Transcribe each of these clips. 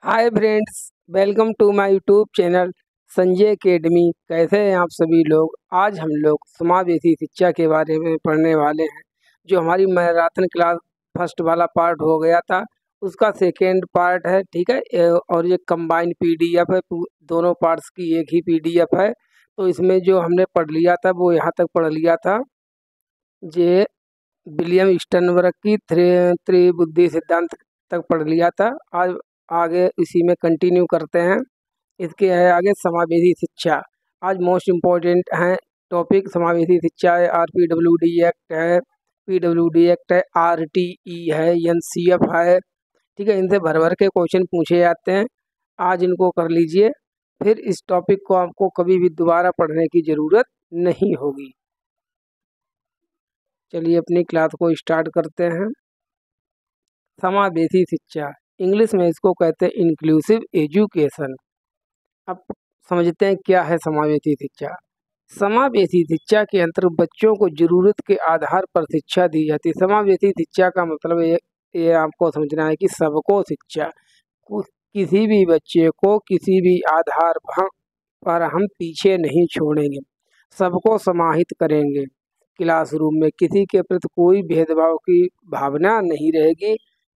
Hi friends, welcome to my YouTube channel Sanjay academy. कैसे हैं आप सभी लोग। आज हम लोग समावेशी शिक्षा के बारे में पढ़ने वाले हैं। जो हमारी मैराथन क्लास फर्स्ट वाला पार्ट हो गया था, उसका सेकेंड पार्ट है। ठीक है। और ये कंबाइंड पीडीएफ है, दोनों पार्ट्स की एक ही पीडीएफ है। तो इसमें जो हमने पढ़ लिया था वो यहाँ तक पढ़ लिया था। जे विलियम स्टर्नबर्ग की त्रिबुद्धि सिद्धांत तक पढ़ लिया था। आज आगे इसी में कंटिन्यू करते हैं। इसके है आगे समावेशी शिक्षा। आज मोस्ट इम्पोर्टेंट है टॉपिक समावेशी शिक्षा है। आरपीडब्ल्यूडी एक्ट है, पीडब्ल्यूडी एक्ट है, आरटीई है, एनसीएफ है। ठीक है। इनसे भर भर के क्वेश्चन पूछे जाते हैं। आज इनको कर लीजिए, फिर इस टॉपिक को आपको कभी भी दोबारा पढ़ने की ज़रूरत नहीं होगी। चलिए अपनी क्लास को स्टार्ट करते हैं। समावेशी शिक्षा, इंग्लिश में इसको कहते हैं इंक्लूसिव एजुकेशन। अब समझते हैं क्या है समावेशी शिक्षा। समावेशी शिक्षा के अंतर्गत बच्चों को जरूरत के आधार पर शिक्षा दी जाती है। समावेशी शिक्षा का मतलब ये आपको समझना है कि सबको शिक्षा, किसी भी बच्चे को किसी भी आधार पर हम पीछे नहीं छोड़ेंगे, सबको समाहित करेंगे। क्लासरूम में किसी के प्रति कोई भेदभाव की भावना नहीं रहेगी,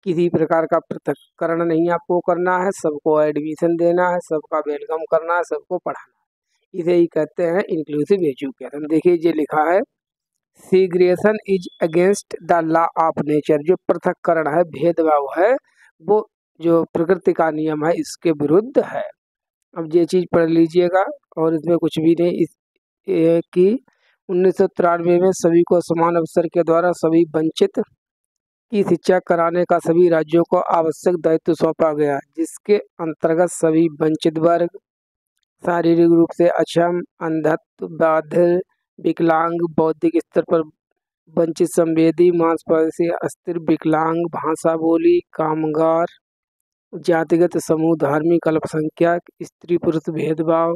किसी प्रकार का पृथक्करण नहीं आपको करना है, सबको एडमिशन देना है, सबका वेलकम करना है, सबको पढ़ाना है। इसे ही कहते हैं इंक्लूसिव एजुकेशन। देखिए ये लिखा है, segregation is against the law of nature. जो पृथक्करण है, भेदभाव है, वो जो प्रकृति का नियम है इसके विरुद्ध है। अब ये चीज़ पढ़ लीजिएगा और इसमें कुछ भी नहीं। इस कि 1993 में सभी को समान अवसर के द्वारा सभी वंचित की शिक्षा कराने का सभी राज्यों को आवश्यक दायित्व सौंपा गया, जिसके अंतर्गत सभी वंचित वर्ग, शारीरिक रूप से अक्षम, अंधत्व, बाधिर, विकलांग, बौद्धिक स्तर पर वंचित, संवेदी, मांसपेशी अस्थिर, विकलांग, भाषा बोली, कामगार, जातिगत समूह, धार्मिक अल्पसंख्यक, स्त्री पुरुष भेदभाव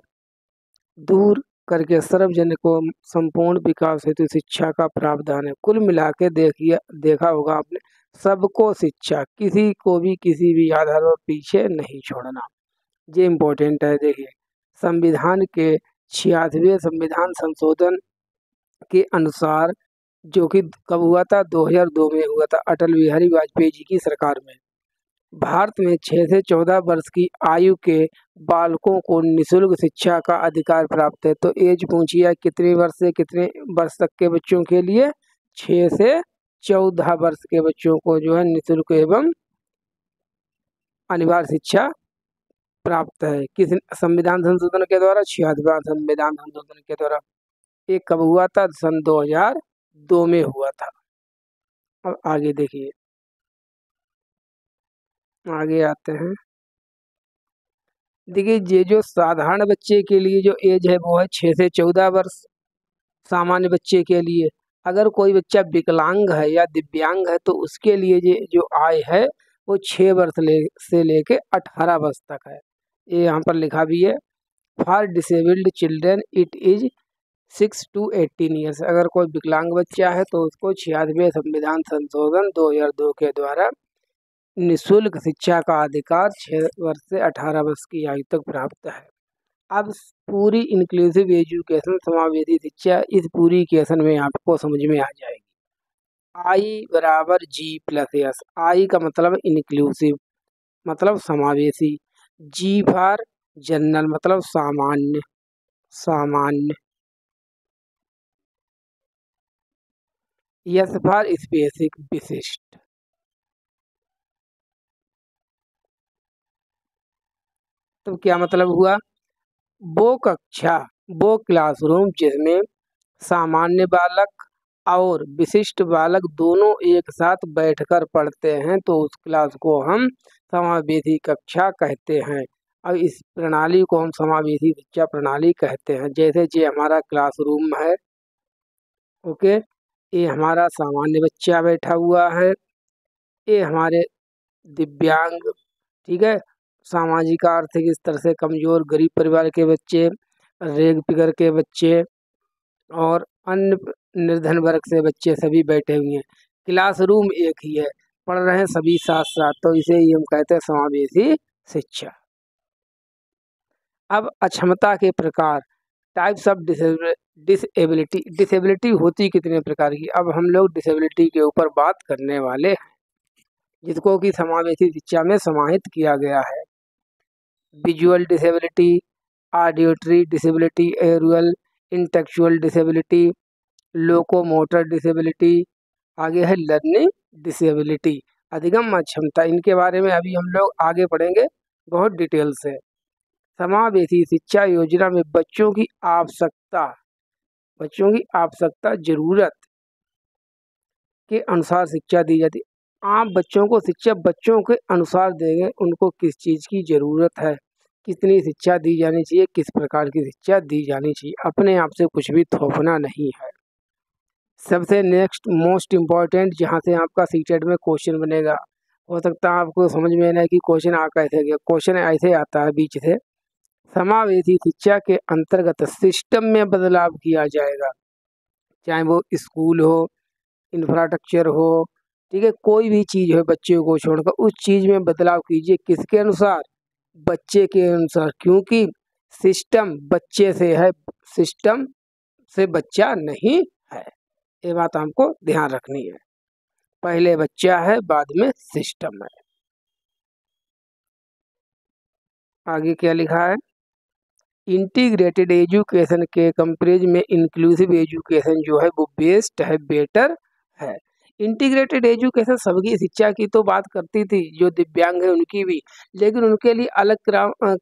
दूर करके सार्वजनिक को संपूर्ण विकास हेतु शिक्षा का प्रावधान है। कुल मिला के देखा होगा आपने, सबको शिक्षा, किसी को भी किसी भी आधार पर पीछे नहीं छोड़ना। ये इम्पोर्टेंट है। देखिए, संविधान के 86वें संविधान संशोधन के अनुसार, जो कि कब हुआ था, 2002 में हुआ था, अटल बिहारी वाजपेयी जी की सरकार में, भारत में 6 से 14 वर्ष की आयु के बालकों को निःशुल्क शिक्षा का अधिकार प्राप्त है। तो एज पूछिए कितने वर्ष से कितने वर्ष तक के बच्चों के लिए, 6 से 14 वर्ष के बच्चों को जो है निःशुल्क एवं अनिवार्य शिक्षा प्राप्त है। किस संविधान संशोधन के द्वारा? 86वां संविधान संशोधन के द्वारा। ये कब हुआ था? सन 2002 में हुआ था। अब आगे देखिए, आगे आते हैं। देखिए, ये जो साधारण बच्चे के लिए जो एज है वो है 6 से 14 वर्ष, सामान्य बच्चे के लिए। अगर कोई बच्चा विकलांग है या दिव्यांग है तो उसके लिए ये जो आय है वो 6 वर्ष से लेके 18 वर्ष तक है। ये यहाँ पर लिखा भी है, for disabled children it is 6 to 18 years. अगर कोई विकलांग बच्चा है तो उसको 86वें संविधान संशोधन 2002 के द्वारा निःशुल्क शिक्षा का अधिकार 6 वर्ष से 18 वर्ष की आयु तक प्राप्त है। अब पूरी इंक्लूसिव एजुकेशन, समावेशी शिक्षा, इस पूरी इक्वेशन में आपको समझ में आ जाएगी। आई बराबर जी प्लस एस। आई का मतलब इंक्लूसिव, मतलब समावेशी। जी फॉर जनरल, मतलब सामान्य, सामान्य। एस फॉर स्पेसिफिक, विशिष्ट। तो क्या मतलब हुआ? वो कक्षा, वो क्लासरूम जिसमें सामान्य बालक और विशिष्ट बालक दोनों एक साथ बैठकर पढ़ते हैं तो उस क्लास को हम समावेशी कक्षा कहते हैं। अब इस प्रणाली को हम समावेशी शिक्षा प्रणाली कहते हैं। जैसे ये हमारा क्लासरूम है, ओके, ये हमारा सामान्य बच्चा बैठा हुआ है, ये हमारे दिव्यांग, ठीक है, सामाजिक आर्थिक स्तर से कमजोर गरीब परिवार के बच्चे, रेग पिगर के बच्चे और अन्य निर्धन वर्ग से बच्चे सभी बैठे हुए हैं। क्लासरूम एक ही है, पढ़ रहे हैं सभी साथ साथ, तो इसे ही हम कहते हैं समावेशी शिक्षा। अब अक्षमता के प्रकार, टाइप्स ऑफ डिसेबिलिटी। डिसेबिलिटी होती कितने प्रकार की, अब हम लोग डिसेबिलिटी के ऊपर बात करने वाले हैं, जिसको कि समावेशी शिक्षा में समाहित किया गया है। विजुअल डिसेबिलिटी, ऑडियोटरी डिसेबिलिटी, एरुअल इंटेलेक्चुअल डिसेबिलिटी, लोकोमोटर डिसेबिलिटी, आगे है लर्निंग डिसेबिलिटी, अधिगम अक्षमता। इनके बारे में अभी हम लोग आगे पढ़ेंगे बहुत डिटेल से। समावेशी शिक्षा योजना में बच्चों की आवश्यकता जरूरत के अनुसार शिक्षा दी जाती है। आप बच्चों को शिक्षा बच्चों के अनुसार देंगे, उनको किस चीज़ की ज़रूरत है, कितनी शिक्षा दी जानी चाहिए, किस प्रकार की शिक्षा दी जानी चाहिए, अपने आप से कुछ भी थोपना नहीं है। सबसे नेक्स्ट मोस्ट इम्पॉर्टेंट, जहाँ से आपका सीटेट में क्वेश्चन बनेगा, हो सकता है आपको समझ में ना कि क्वेश्चन आ कैसे गया, क्वेश्चन ऐसे आता है बीच से। समावेशी शिक्षा के अंतर्गत सिस्टम में बदलाव किया जाएगा, चाहे वो स्कूल हो, इंफ्रास्ट्रक्चर हो, ठीक है, कोई भी चीज़ हो बच्चे को छोड़कर उस चीज़ में बदलाव कीजिए। किसके अनुसार, बच्चे के अनुसार, क्योंकि सिस्टम बच्चे से है, सिस्टम से बच्चा नहीं है। ये बात हमको ध्यान रखनी है, पहले बच्चा है बाद में सिस्टम है। आगे क्या लिखा है, इंटीग्रेटेड एजुकेशन के कंपेरिजन में इंक्लूसिव एजुकेशन जो है वो बेस्ट है, बेटर है। इंटीग्रेटेड एजुकेशन सबकी शिक्षा की तो बात करती थी, जो दिव्यांग है उनकी भी, लेकिन उनके लिए अलग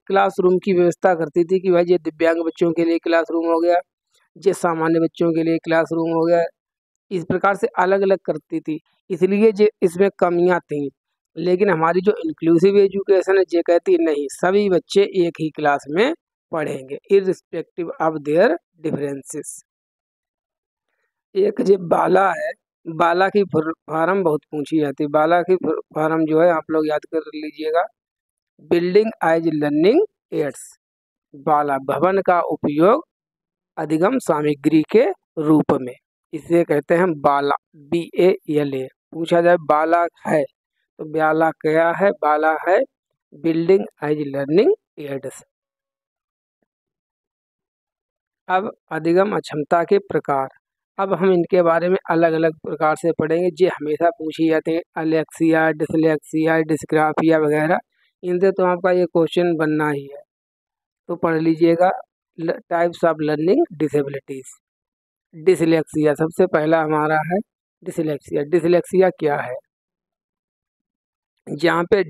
क्लासरूम की व्यवस्था करती थी कि भाई ये दिव्यांग बच्चों के लिए क्लासरूम हो गया, ये सामान्य बच्चों के लिए क्लासरूम हो गया, इस प्रकार से अलग अलग करती थी, इसलिए जो इसमें कमियां थी। लेकिन हमारी जो इंक्लूसिव एजुकेशन है ये कहती नहीं, सभी बच्चे एक ही क्लास में पढ़ेंगे इररिस्पेक्टिव ऑफ देयर डिफरेंसेस। एक जो बाला है, बाला की फार्म बहुत पूछी जाती है, बाला की फार्म जो है आप लोग याद कर लीजिएगा, बिल्डिंग एज लर्निंग एड्स, बाला भवन का उपयोग अधिगम सामग्री के रूप में, इसे कहते हैं बाला, BALA। पूछा जाए बाला है तो बाला क्या है, बाला है बिल्डिंग एज लर्निंग एड्स। अब अधिगम अक्षमता के प्रकार, अब हम इनके बारे में अलग अलग प्रकार से पढ़ेंगे, जो हमेशा पूछी जाते हैं, अलेक्सिया, डिसलेक्सिया, डिस्ग्राफिया वगैरह, इनसे तो आपका ये क्वेश्चन बनना ही है, तो पढ़ लीजिएगा। Types of learning disabilities, dyslexia सबसे पहला हमारा है डिसलेक्सिया। डिसलेक्सिया क्या है, जहाँ पे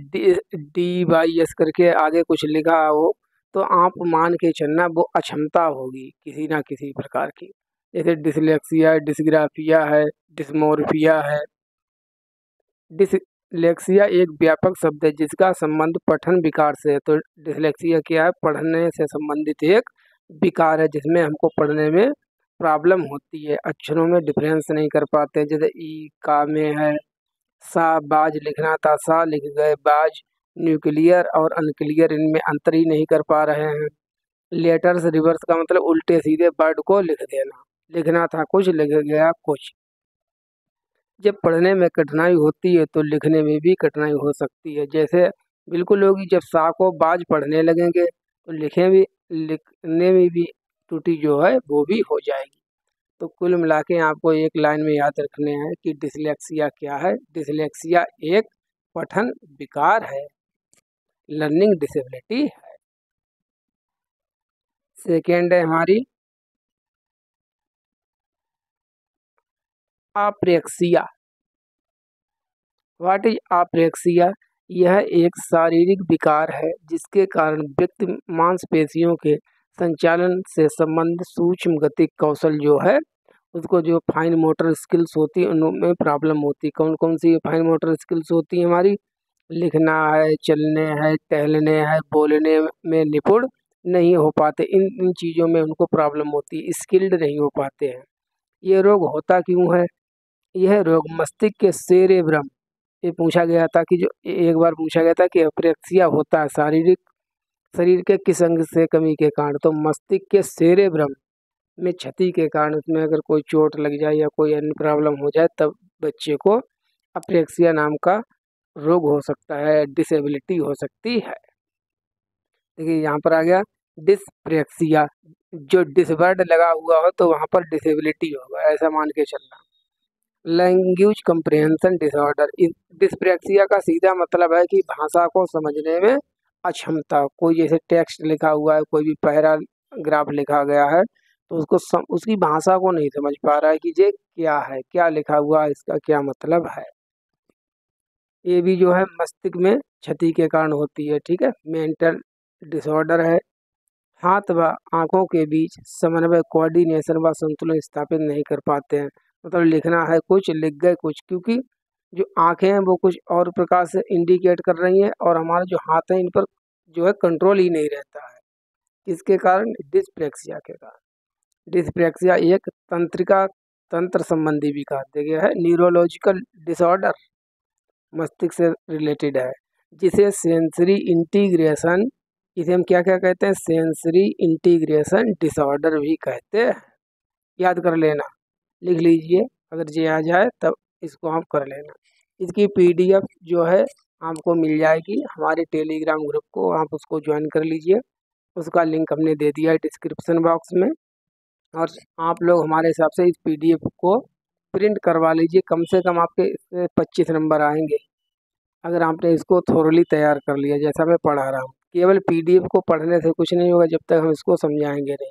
DYS करके आगे कुछ लिखा हो तो आप मान के चलना वो अक्षमता होगी किसी ना किसी प्रकार की, जैसे डिसलेक्सिया, डिस्ग्राफिया है, डिस्मोर्फिया है। डिसलेक्सिया एक व्यापक शब्द है जिसका संबंध पठन विकार से है, तो डिसलेक्सिया क्या है, पढ़ने से संबंधित एक विकार है जिसमें हमको पढ़ने में प्रॉब्लम होती है, अक्षरों में डिफरेंस नहीं कर पाते, जैसे ई का में है, सा बाज लिखना था, सा लिख गए बाज, न्यूक्लियर और अनक्लियर इनमें अंतर ही नहीं कर पा रहे हैं। लेटर्स रिवर्स का मतलब उल्टे सीधे वर्ड को लिख देना, लिखना था कुछ लिख गया कुछ। जब पढ़ने में कठिनाई होती है तो लिखने में भी कठिनाई हो सकती है, जैसे बिल्कुल होगी जब सा को बाज पढ़ने लगेंगे तो लिखने में भी त्रुटि जो है वो भी हो जाएगी। तो कुल मिला के आपको एक लाइन में याद रखने हैं कि डिसलेक्सिया क्या है, डिसलेक्सिया एक पठन विकार है, लर्निंग डिसेबिलिटी है। सेकेंड है हमारी अप्रेक्सिया। व्हाट इज अप्रेक्सिया, यह एक शारीरिक विकार है जिसके कारण व्यक्ति मांसपेशियों के संचालन से संबंधित सूक्ष्म गति कौशल जो है, उसको जो फाइन मोटर स्किल्स होती है उनमें प्रॉब्लम होती है। कौन कौन सी फाइन मोटर स्किल्स होती है हमारी, लिखना है, चलने है, टहलने है, बोलने में निपुण नहीं हो पाते, इन चीज़ों में उनको प्रॉब्लम होती है, स्किल्ड नहीं हो पाते हैं। ये रोग होता क्यों है, यह रोग मस्तिष्क के सेरेब्रम, ये पूछा गया था कि जो एक बार पूछा गया था कि अप्रेक्सिया होता है शरीर के किस अंग से कमी के कारण, तो मस्तिष्क के सेरेब्रम में क्षति के कारण, उसमें अगर कोई चोट लग जाए या कोई अन्य प्रॉब्लम हो जाए तब बच्चे को अप्रेक्सिया नाम का रोग हो सकता है, डिसेबिलिटी हो सकती है। देखिए यहाँ पर आ गया डिसप्रेक्सिया, जो डिसवर्ड लगा हुआ हो तो वहाँ पर डिसेबिलिटी होगा, ऐसा मान के चलना। लैंग्वेज कंप्रिहेंशन डिसऑर्डर, डिसप्रेक्सिया का सीधा मतलब है कि भाषा को समझने में अक्षमता। कोई जैसे टेक्स्ट लिखा हुआ है, कोई भी पैराग्राफ लिखा गया है, तो उसकी भाषा को नहीं समझ पा रहा है कि ये क्या है, क्या लिखा हुआ है, इसका क्या मतलब है। ये भी जो है मस्तिष्क में क्षति के कारण होती है, ठीक है। मेंटल डिसऑर्डर है, हाथ व आंखों के बीच समन्वय, कोऑर्डिनेशन व संतुलन स्थापित नहीं कर पाते हैं। मतलब लिखना है कुछ, लिख गए कुछ, क्योंकि जो आंखें हैं वो कुछ और प्रकार से इंडिकेट कर रही हैं और हमारे जो हाथ हैं इन पर जो है कंट्रोल ही नहीं रहता है। इसके कारण डिस्प्रेक्सिया के कारण। डिस्प्रेक्सिया एक तंत्रिका तंत्र संबंधी विकार देखिए है, न्यूरोलॉजिकल डिसऑर्डर, मस्तिष्क से रिलेटेड है, जिसे सेंसरी इंटीग्रेशन, इसे हम क्या क्या कहते हैं, सेंसरी इंटीग्रेशन डिसऑर्डर भी कहते हैं। याद कर लेना, लिख लीजिए, अगर ये आ जाए तब इसको आप कर लेना। इसकी पीडीएफ जो है आपको मिल जाएगी हमारे टेलीग्राम ग्रुप को, आप उसको ज्वाइन कर लीजिए। उसका लिंक हमने दे दिया है डिस्क्रिप्शन बॉक्स में। और आप लोग हमारे हिसाब से इस पीडीएफ को प्रिंट करवा लीजिए, कम से कम आपके इससे 25 नंबर आएंगे अगर आपने इसको थोरली तैयार कर लिया जैसा मैं पढ़ा रहा हूँ। केवल पीडीएफ को पढ़ने से कुछ नहीं होगा जब तक हम इसको समझाएंगे नहीं।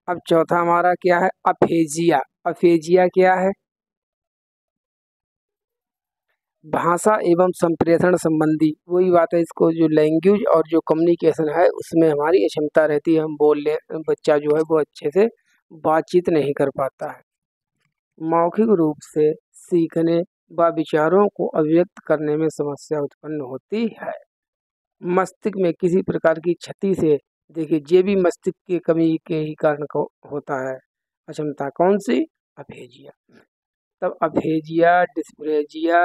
अब चौथा हमारा क्या है, अफेजिया। अफेजिया क्या है, भाषा एवं संप्रेषण संबंधी, वही बात है, इसको जो लैंग्वेज और जो कम्युनिकेशन है उसमें हमारी अक्षमता रहती है, हम बोल ले, बच्चा जो है वो अच्छे से बातचीत नहीं कर पाता है। मौखिक रूप से सीखने व विचारों को अभिव्यक्त करने में समस्या उत्पन्न होती है। मस्तिष्क में किसी प्रकार की क्षति से, देखिए ये भी मस्तिष्क की कमी के ही कारण को होता है अक्षमता, कौन सी, अफेजिया। तब अफेजिया, डिस्प्रेजिया,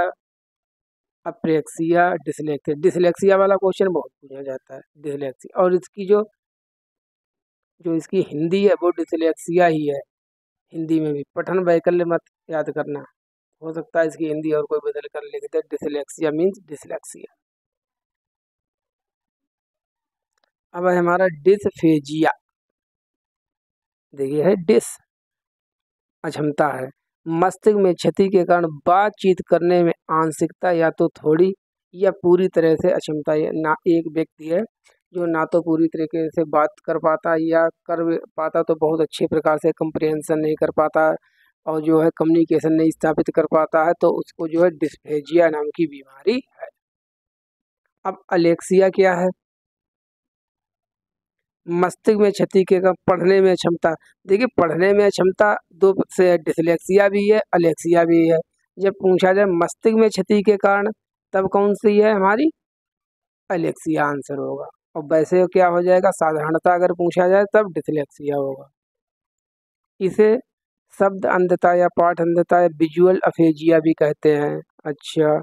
अप्रेक्सिया, डिसलेक्सिया। डिसलेक्सिया वाला क्वेश्चन बहुत पूछा जाता है, डिसलेक्सिया, और इसकी जो जो इसकी हिंदी है वो डिसलेक्सिया ही है। हिंदी में भी पठन वैकल्य मत याद करना, हो सकता है इसकी हिंदी और कोई बदल कर लिख दे, डिसलेक्सिया मीन्स डिसलेक्सिया। अब है हमारा डिसफेजिया, देखिए है डिस, अक्षमता है, मस्तिष्क में क्षति के कारण बातचीत करने में आंशिकता या तो थोड़ी या पूरी तरह से अक्षमता है। ना एक व्यक्ति है जो ना तो पूरी तरीके से बात कर पाता या कर पाता तो बहुत अच्छे प्रकार से कंप्रिहेंशन नहीं कर पाता और जो है कम्युनिकेशन नहीं स्थापित कर पाता है, तो उसको जो है डिस्फेजिया नाम की बीमारी है। अब अलेक्सिया क्या है, मस्तिष्क में क्षति के कारण पढ़ने में क्षमता। देखिए पढ़ने में क्षमता दो से, डिसलेक्सिया भी है, अलेक्सिया भी है। जब पूछा जाए मस्तिष्क में क्षति के कारण तब कौन सी है हमारी, अलेक्सिया आंसर होगा। और वैसे क्या हो जाएगा, साधारणता अगर पूछा जाए तब डिसलेक्सिया होगा। इसे शब्द अंधता या पाठ अंधता या विजुअल अफेजिया भी कहते हैं। अच्छा,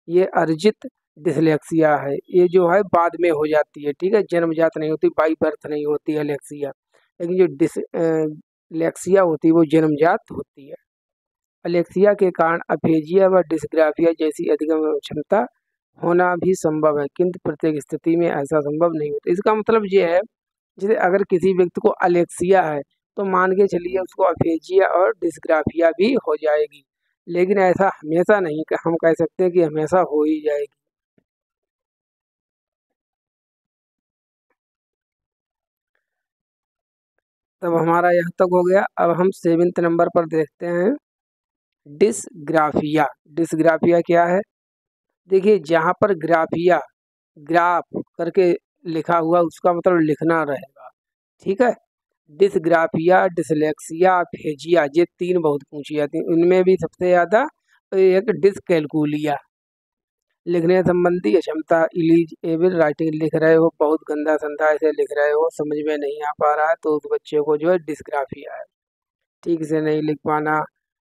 ये अर्जित डिसलेक्सिया है, ये जो है बाद में हो जाती है, ठीक है, जन्मजात नहीं होती, बाई बर्थ नहीं होती है अलेक्सिया, लेकिन जो डिसलेक्सिया होती है वो जन्मजात होती है। अलेक्सिया के कारण अफेजिया व डिस्ग्राफिया जैसी अधिगम क्षमता होना भी संभव है, किंतु प्रत्येक स्थिति में ऐसा संभव नहीं होता। इसका मतलब ये है, जैसे अगर किसी व्यक्ति को अलेक्सिया है तो मान के चलिए उसको अफेजिया और डिस्ग्राफिया भी हो जाएगी, लेकिन ऐसा हमेशा नहीं कि हम कह सकते हैं कि हमेशा हो ही जाएगी। तब हमारा यहाँ तक हो गया। अब हम 7वें नंबर पर देखते हैं डिसग्राफिया। डिसग्राफिया क्या है, देखिए जहाँ पर ग्राफिया, ग्राफ करके लिखा हुआ उसका मतलब लिखना रहेगा, ठीक है। डिसग्राफिया, डिसलेक्सिया, अफेजिया, ये तीन बहुत पूछी जाती हैं, उनमें भी सबसे ज़्यादा एक डिसकैलकुलिया, लिखने संबंधी अक्षमता, इलीजिबल राइटिंग, लिख रहे हो बहुत गंदा संदा ऐसे लिख रहे हो, समझ में नहीं आ पा रहा है, तो उस बच्चे को जो है डिस्ग्राफिया है। ठीक से नहीं लिख पाना,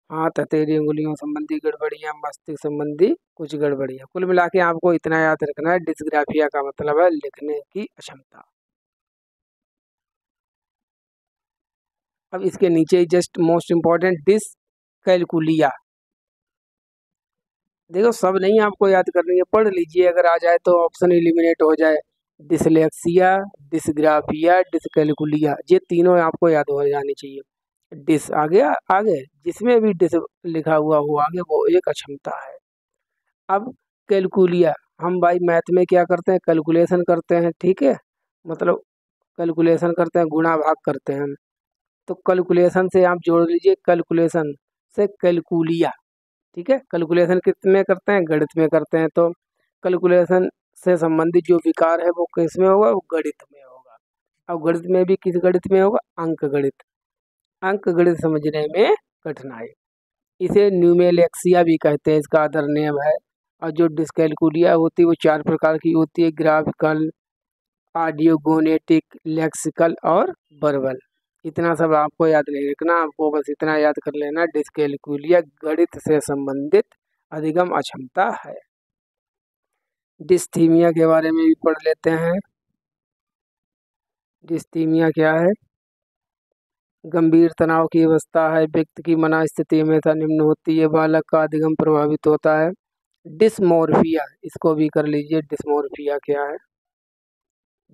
हाथ हथेली उंगलियों संबंधी गड़बड़ियाँ, मस्तिष्क संबंधी कुछ गड़बड़ियाँ, कुल मिला के आपको इतना याद रखना है, डिस्ग्राफिया का मतलब है लिखने की अक्षमता। अब इसके नीचे जस्ट मोस्ट इम्पॉर्टेंट डिसकैलकुलिया, देखो सब नहीं आपको याद करनी है, पढ़ लीजिए, अगर आ जाए तो ऑप्शन एलिमिनेट हो जाए। डिसलेक्सिया, डिसग्राफिया, डिसकैलकुलिया, ये तीनों आपको याद हो जानी चाहिए। डिस आ गया आगे, जिसमें भी डिस लिखा हुआ हो आगे वो एक अक्षमता है। अब कैलकुलिया, हम भाई मैथ में क्या करते हैं, कैलकुलेशन करते हैं, ठीक है, मतलब कैलकुलेशन करते हैं, गुणा भाग करते हैं। तो कैलकुलेशन से आप जोड़ लीजिए, कैलकुलेशन से कैलकुलिया, ठीक है। कैलकुलेशन किस में करते हैं, गणित में करते हैं, तो कैलकुलेशन से संबंधित जो विकार है वो किस में होगा, वो गणित में होगा। अब गणित में भी किस गणित में होगा, अंक गणित। अंक गणित समझने में कठिनाई, इसे न्यूमेलेक्सिया भी कहते हैं, इसका अदर नेम है। और जो डिस्कैलकुलिया होती है वो चार प्रकार की होती है, ग्राफिकल, ऑडियोगोनेटिक, लेक्सिकल और वर्बल। इतना सब आपको याद नहीं रखना, आपको बस इतना याद कर लेना, डिस्कैलकुलिया गणित से संबंधित अधिगम अक्षमता है। डिस्थीमिया के बारे में भी पढ़ लेते हैं। डिस्थीमिया क्या है, गंभीर तनाव की अवस्था है, व्यक्ति की मनस्थिति हमेशा निम्न होती है, बालक का अधिगम प्रभावित होता है। डिस्मोर्फिया, इसको भी कर लीजिए, डिस्मोर्फिया क्या है,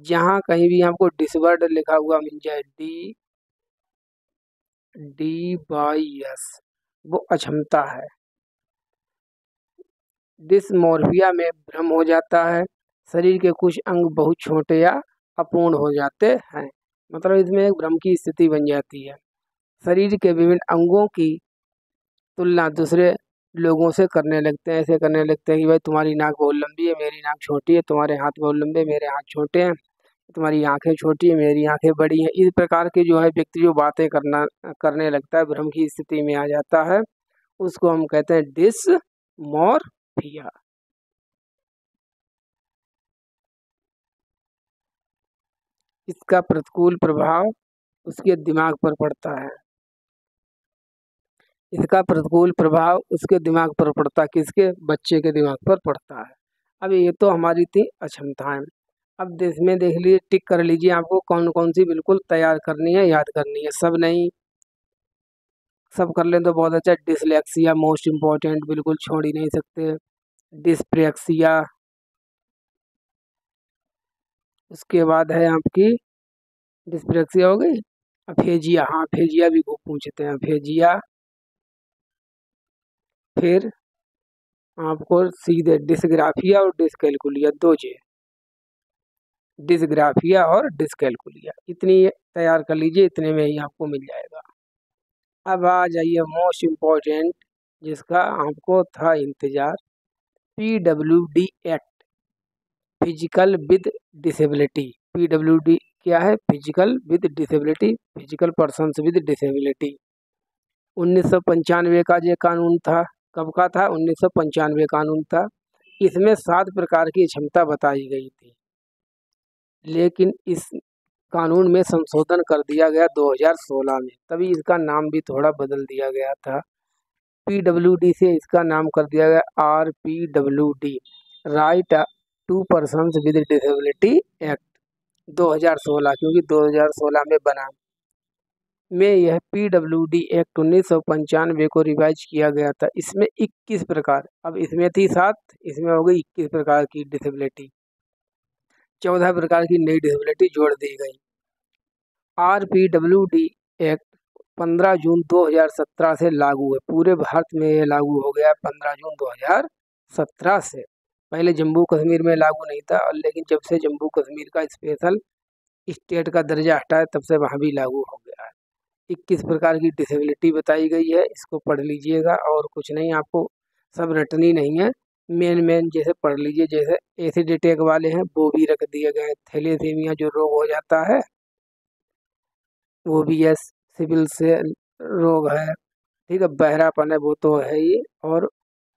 जहाँ कहीं भी आपको डिसवर्ड लिखा हुआ मिल जाए, डी डी बाई एस, वो अक्षमता है। डिस्मोर्फिया में भ्रम हो जाता है, शरीर के कुछ अंग बहुत छोटे या अपूर्ण हो जाते हैं, मतलब इसमें एक भ्रम की स्थिति बन जाती है। शरीर के विभिन्न अंगों की तुलना दूसरे लोगों से करने लगते हैं, ऐसे करने लगते हैं कि भाई तुम्हारी नाक बहुत लंबी है, मेरी नाक छोटी है, तुम्हारे हाथ बहुत लंबे, मेरे हाथ छोटे हैं, तुम्हारी आंखें छोटी है, मेरी आंखें बड़ी हैं। इस प्रकार की जो है व्यक्ति जो बातें करने लगता है, भ्रम की स्थिति में आ जाता है, उसको हम कहते हैं डिसमोर्फिया। इसका प्रतिकूल प्रभाव उसके दिमाग पर पड़ता है, इसका प्रतिकूल प्रभाव उसके दिमाग पर पड़ता है, किसके, बच्चे के दिमाग पर पड़ता है। अब ये तो हमारी थी अक्षमताएं। अब देश में देख लीजिए, टिक कर लीजिए, आपको कौन कौन सी बिल्कुल तैयार करनी है, याद करनी है, सब नहीं, सब कर लें तो बहुत अच्छा। डिसलेक्सिया मोस्ट इम्पोर्टेंट, बिल्कुल छोड़ ही नहीं सकते। डिस्प्रेक्सिया, उसके बाद है आपकी, डिस्प्रेक्सिया हो गई। अफेजिया, हाँ अफेजिया भी खूब पूछते हैं, अफेजिया। फिर आपको सीधे डिसग्राफिया और डिसकैलकुलिया, दो जे, डिसग्राफिया और डिसकैलकुलिया, इतनी तैयार कर लीजिए, इतने में ही आपको मिल जाएगा। अब आ जाइए मोस्ट इम्पोर्टेंट, जिसका आपको था इंतजार, PWD act, physical with disability. PWD क्या है, physical with disability, physical persons with disability. 1995 का ये कानून था, कब का था, 1995 कानून था। इसमें 7 प्रकार की क्षमता बताई गई थी, लेकिन इस कानून में संशोधन कर दिया गया 2016 में, तभी इसका नाम भी थोड़ा बदल दिया गया था। PWD से इसका नाम कर दिया गया RPWD, right to persons with disability act 2016, क्योंकि 2016 में बना। में यह PWD एक्ट 1995 को रिवाइज किया गया था। इसमें 21 प्रकार, अब इसमें थी 7, इसमें हो गई 21 प्रकार की डिसेबिलिटी, 14 प्रकार की नई डिसेबिलिटी जोड़ दी गई। RPWD एक्ट 15 जून 2017 से लागू है, पूरे भारत में ये लागू हो गया 15 जून 2017 से। पहले जम्मू कश्मीर में लागू नहीं था, और लेकिन जब से जम्मू कश्मीर का स्पेशल स्टेट का दर्जा हटा है, तब से वहाँ भी लागू हो गया है। 21 प्रकार की डिसेबिलिटी बताई गई है, इसको पढ़ लीजिएगा, और कुछ नहीं, आपको सब रटनी नहीं है, मेन मेन जैसे पढ़ लीजिए। जैसे एसिड अटैक वाले हैं वो भी रख दिए गए, थैलेसीमिया जो रोग हो जाता है वो भी है, सिविल से रोग है, ठीक है, बहरापन है वो तो है ही। और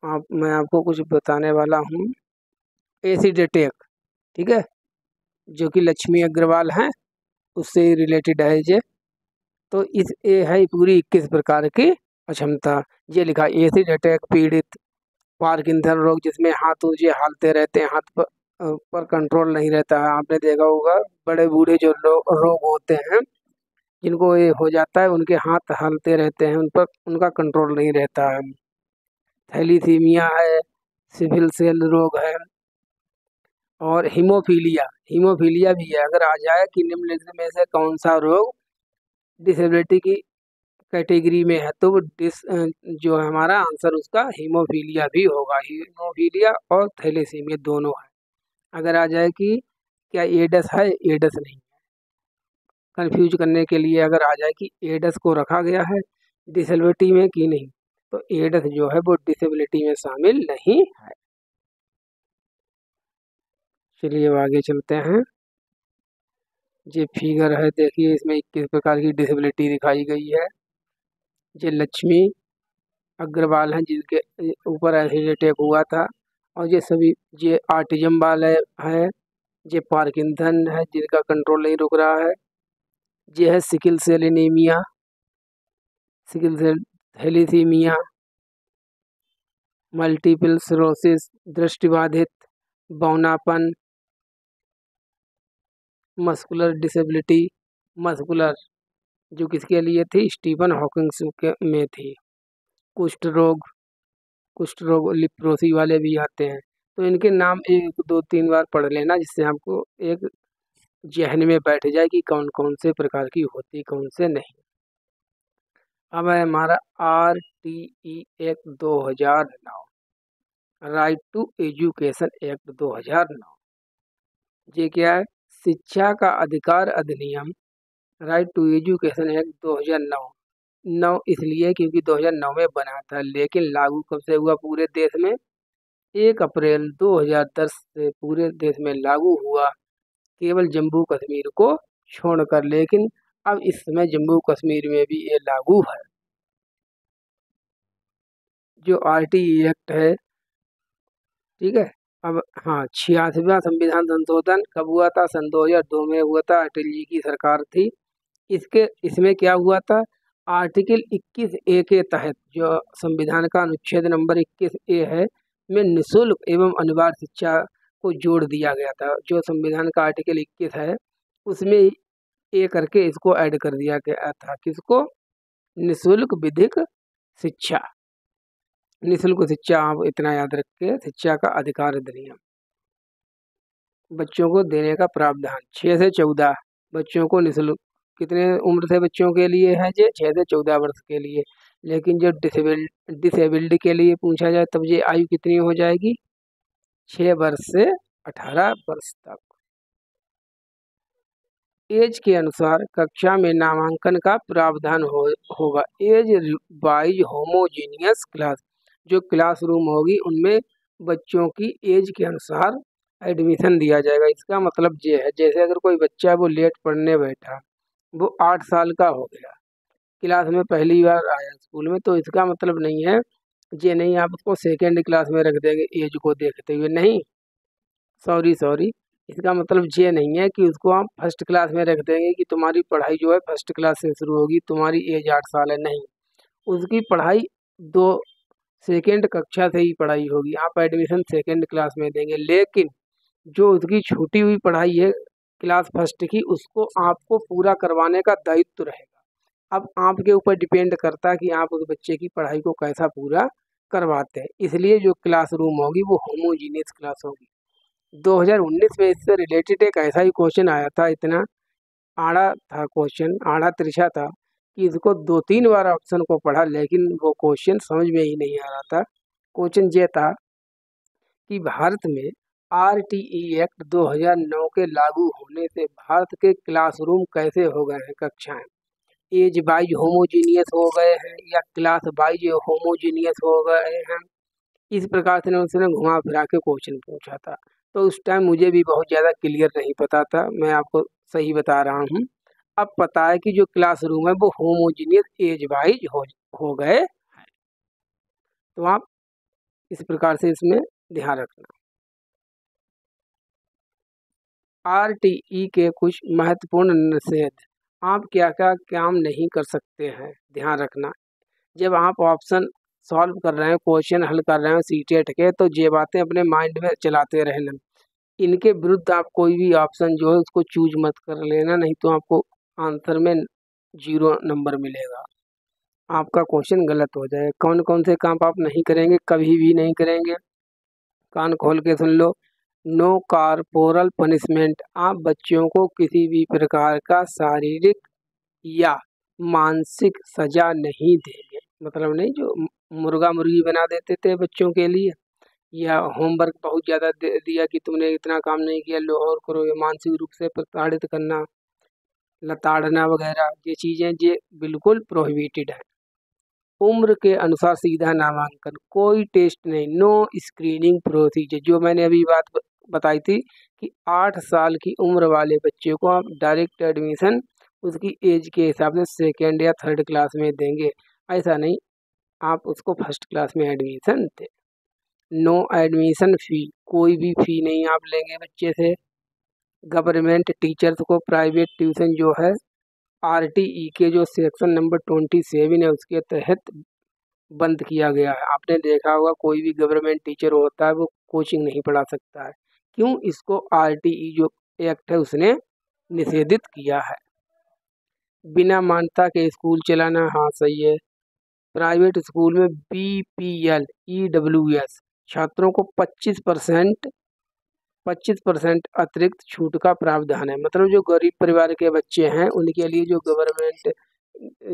मैं आपको कुछ बताने वाला हूँ, एसिड अटैक, ठीक है, जो कि लक्ष्मी अग्रवाल हैं, उससे रिलेटेड है ये। तो इस ये है पूरी 21 प्रकार की अक्षमता। ये लिखा, एसिड अटैक पीड़ित, पार्किंसन रोग, जिसमें हाथ ऊंचे हालते रहते हैं, हाथ पर कंट्रोल नहीं रहता है, आपने देखा होगा बड़े बूढ़े जो रोग होते हैं, जिनको ये हो जाता है, उनके हाथ हालते रहते हैं, उन पर उनका कंट्रोल नहीं रहता है। थैलीसीमिया है, सिविल सेल रोग है, और हीमोफीलिया भी है। अगर आ जाए कि निम्नलिखित में से कौन सा रोग डिसेबिलिटी की कैटेगरी में है, तो वो जो है हमारा आंसर उसका हीमोफीलिया भी होगा। हीमोफीलिया और थैलेसीमिया दोनों है। अगर आ जाए कि क्या एडस है, एडस नहीं है। कंफ्यूज करने के लिए अगर आ जाए कि एडस को रखा गया है डिसेबिलिटी में कि नहीं, तो एडस जो है वो डिसेबिलिटी में शामिल नहीं है। चलिए अब आगे चलते हैं। ये फिगर है, देखिए इसमें 21 प्रकार की डिसेबिलिटी दिखाई गई है। ये लक्ष्मी अग्रवाल हैं जिनके ऊपर एसिड अटैक हुआ था, और ये सभी ये ऑटिज्म वाले है। ये पार्किंसन है जिनका कंट्रोल नहीं रुक रहा है। ये है sickle cell anaemia, sickle cell thalassaemia, multiple sclerosis, दृष्टिबाधित, बौनापन, मस्कुलर डिसेबिलिटी, मस्कुलर जो किसके लिए थी, स्टीफन हॉकिंग्स में थी। कुष्ठ रोग लिप्रोसी वाले भी आते हैं। तो इनके नाम 1 2 3 बार पढ़ लेना, जिससे आपको एक जहन में बैठ जाए कि कौन कौन से प्रकार की होती, कौन से नहीं। अब है हमारा RTE act 2009, right to education act 2009। ये क्या है, शिक्षा का अधिकार अधिनियम, राइट टू एजुकेशन एक्ट 2009। 9 इसलिए क्योंकि 2009 में बना था, लेकिन लागू कब से हुआ पूरे देश में, 1 अप्रैल 2010 से पूरे देश में लागू हुआ, केवल जम्मू कश्मीर को छोड़कर। लेकिन अब इस समय जम्मू कश्मीर में भी ये लागू है। जो RTE एक्ट है, ठीक है। अब हाँ, 86वां संविधान संशोधन कब हुआ था, सन 2002 में हुआ था, अटल जी की सरकार थी। इसमें क्या हुआ था, आर्टिकल 21A के तहत जो संविधान का अनुच्छेद नंबर 21A है में निःशुल्क एवं अनिवार्य शिक्षा को जोड़ दिया गया था। जो संविधान का आर्टिकल 21 है उसमें ए करके इसको ऐड कर दिया गया था। किसको, निःशुल्क विधिक शिक्षा। निःशुल्क शिक्षा आप इतना याद रखिए, शिक्षा का अधिकार अधिनियम। बच्चों को देने का प्रावधान 6 से 14 बच्चों को निःशुल्क, कितने उम्र से बच्चों के लिए है, ये 6 से 14 वर्ष के लिए। लेकिन जो डिसेबिल्ड के लिए पूछा जाए तब ये आयु कितनी हो जाएगी, 6 वर्ष से 18 वर्ष तक। एज के अनुसार कक्षा में नामांकन का प्रावधान होगा। एज वाइज होमोजीनियस क्लास, जो क्लासरूम होगी उनमें बच्चों की एज के अनुसार एडमिशन दिया जाएगा। इसका मतलब ये है, जैसे अगर कोई बच्चा वो लेट पढ़ने बैठा, वो 8 साल का हो गया, क्लास में पहली बार आया स्कूल में, तो इसका मतलब नहीं है ये नहीं आप उसको सेकेंड क्लास में रख देंगे एज को देखते हुए, नहीं, सॉरी, इसका मतलब ये नहीं है कि उसको हम फर्स्ट क्लास में रख देंगे कि तुम्हारी पढ़ाई जो है फर्स्ट क्लास से शुरू होगी, तुम्हारी एज 8 साल है, नहीं। उसकी पढ़ाई 2 सेकेंड कक्षा से ही पढ़ाई होगी, आप एडमिशन सेकेंड क्लास में देंगे। लेकिन जो उसकी छूटी हुई पढ़ाई है क्लास फर्स्ट की, उसको आपको पूरा करवाने का दायित्व रहेगा। अब आपके ऊपर डिपेंड करता है कि आप उस बच्चे की पढ़ाई को कैसा पूरा करवाते हैं। इसलिए जो क्लासरूम होगी वो होमोजीनियस क्लास होगी। 2019 में इससे रिलेटेड एक ऐसा ही क्वेश्चन आया था, इतना आड़ा था क्वेश्चन, आड़ा तिरछा था कि इसको 2-3 बार ऑप्शन को पढ़ा, लेकिन वो क्वेश्चन समझ में ही नहीं आ रहा था। क्वेश्चन ये था कि भारत में RTE एक्ट 2009 के लागू होने से भारत के क्लासरूम कैसे हो गए हैं, कक्षाएं एज वाइज होमोजीनियस हो गए हैं या क्लास वाइज होमोजीनियस हो गए हैं। इस प्रकार से उसने घुमा फिरा के क्वेश्चन पूछा था। तो उस टाइम मुझे भी बहुत ज़्यादा क्लियर नहीं पता था, मैं आपको सही बता रहा हूँ। अब पता है कि जो क्लासरूम है वो होमोजीनियस एज वाइज हो गए हैं। तो आप इस प्रकार से इसमें ध्यान रखना। RTE के कुछ महत्वपूर्ण निषेध, आप क्या क्या काम नहीं कर सकते हैं, ध्यान रखना। जब आप ऑप्शन सॉल्व कर रहे हैं, क्वेश्चन हल कर रहे हैं सीटेट के, तो ये बातें अपने माइंड में चलाते रहना। इनके विरुद्ध आप कोई भी ऑप्शन जो है उसको चूज मत कर लेना, नहीं तो आपको आंसर में 0 नंबर मिलेगा, आपका क्वेश्चन गलत हो जाएगा। कौन कौन से काम आप नहीं करेंगे, कभी भी नहीं करेंगे, कान खोल के सुन लो। नो कॉर्पोरल पनिशमेंट, आप बच्चों को किसी भी प्रकार का शारीरिक या मानसिक सजा नहीं देंगे। मतलब नहीं जो मुर्गा मुर्गी बना देते थे बच्चों के लिए, या होमवर्क बहुत ज़्यादा दे दिया कि तुमने इतना काम नहीं किया, लो और करो, या मानसिक रूप से प्रताड़ित करना, लताड़ना वगैरह, ये चीज़ें ये बिल्कुल प्रोहिबिटेड है। उम्र के अनुसार सीधा नामांकन, कोई टेस्ट नहीं, नो स्क्रीनिंग प्रोसीजर। जो मैंने अभी बात बताई थी कि 8 साल की उम्र वाले बच्चे को आप डायरेक्ट एडमिशन उसकी एज के हिसाब से सेकेंड या थर्ड क्लास में देंगे, ऐसा नहीं आप उसको फर्स्ट क्लास में एडमिशन दें। नो एडमिशन फ़ी, कोई भी फ़ी नहीं आप लेंगे बच्चे से। गवर्नमेंट टीचर्स को प्राइवेट ट्यूशन जो है RTE के जो सेक्शन नंबर 27 है उसके तहत बंद किया गया है। आपने देखा होगा कोई भी गवर्नमेंट टीचर होता है वो कोचिंग नहीं पढ़ा सकता है। क्यों? इसको RTE जो एक्ट है उसने निषेधित किया है। बिना मान्यता के स्कूल चलाना, हाँ सही है। प्राइवेट स्कूल में BPL EWS छात्रों को 25% अतिरिक्त छूट का प्रावधान है। मतलब जो गरीब परिवार के बच्चे हैं उनके लिए जो गवर्नमेंट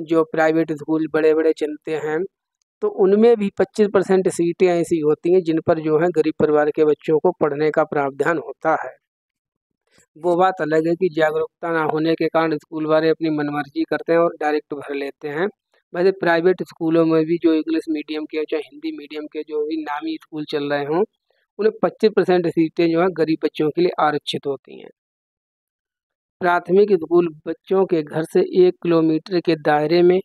जो प्राइवेट स्कूल बड़े बड़े चलते हैं तो उनमें भी 25% सीटें ऐसी होती हैं जिन पर जो है गरीब परिवार के बच्चों को पढ़ने का प्रावधान होता है। वो बात अलग है कि जागरूकता ना होने के कारण स्कूल वाले अपनी मनमर्जी करते हैं और डायरेक्ट भर लेते हैं। वैसे प्राइवेट स्कूलों में भी जो इंग्लिश मीडियम के चाहे हिंदी मीडियम के जो भी नामी स्कूल चल रहे हों उन्हें 25% सीटें जो है गरीब बच्चों के लिए आरक्षित होती हैं। प्राथमिक स्कूल बच्चों के घर से 1 किलोमीटर के दायरे में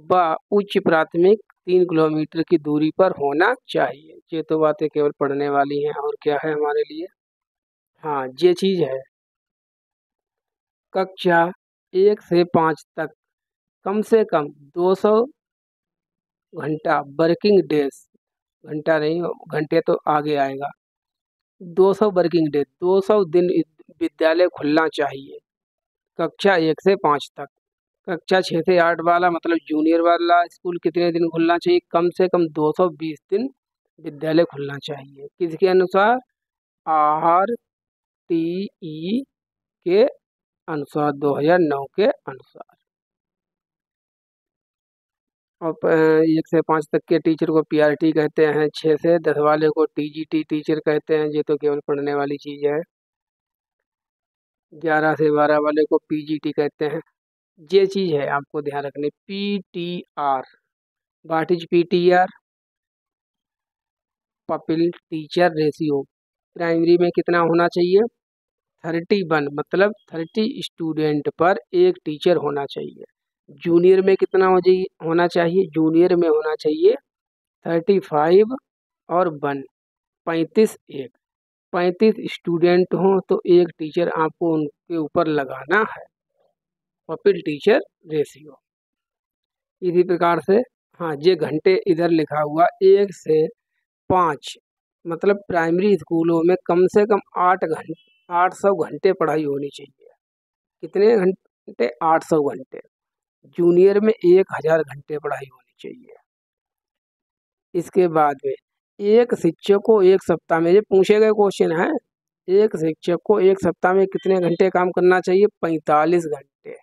व उच्च प्राथमिक 3 किलोमीटर की दूरी पर होना चाहिए। ये तो बातें केवल पढ़ने वाली हैं और क्या है हमारे लिए। हाँ ये चीज़ है। कक्षा 1 से 5 तक कम से कम 200 घंटा वर्किंग डेज, घंटा नहीं घंटे तो आगे आएगा, 200 वर्किंग डे 200 दिन विद्यालय खुलना चाहिए कक्षा 1 से 5 तक। कक्षा 6 से 8 वाला मतलब जूनियर वाला स्कूल कितने दिन खुलना चाहिए? कम से कम 220 दिन विद्यालय खुलना चाहिए। किसके अनुसार? RTE के अनुसार, 2009 के अनुसार। और 1 से 5 तक के टीचर को PRT कहते हैं, 6 से 10 वाले को TGT टीचर कहते हैं। ये तो केवल पढ़ने वाली चीज़ है। 11 से 12 वाले को PGT कहते हैं। ये चीज़ है आपको ध्यान रखनी। PTR, what is PTR? Pupil teacher ratio. Primary में कितना होना चाहिए? 31, मतलब 30 स्टूडेंट पर एक टीचर होना चाहिए। जूनियर में कितना होना चाहिए? जूनियर में होना चाहिए 35 और 1, 35 स्टूडेंट हों तो एक टीचर आपको उनके ऊपर लगाना है। Pupil teacher ratio. इसी प्रकार से हाँ ये घंटे इधर लिखा हुआ 1 से 5, मतलब प्राइमरी स्कूलों में कम से कम 800 घंटे पढ़ाई होनी चाहिए। कितने घंटे? 800 घंटे। जूनियर में 1000 घंटे पढ़ाई होनी चाहिए। इसके बाद में एक शिक्षक को एक सप्ताह में, ये पूछे गए क्वेश्चन है, एक शिक्षक को एक सप्ताह में कितने घंटे काम करना चाहिए? 45 घंटे,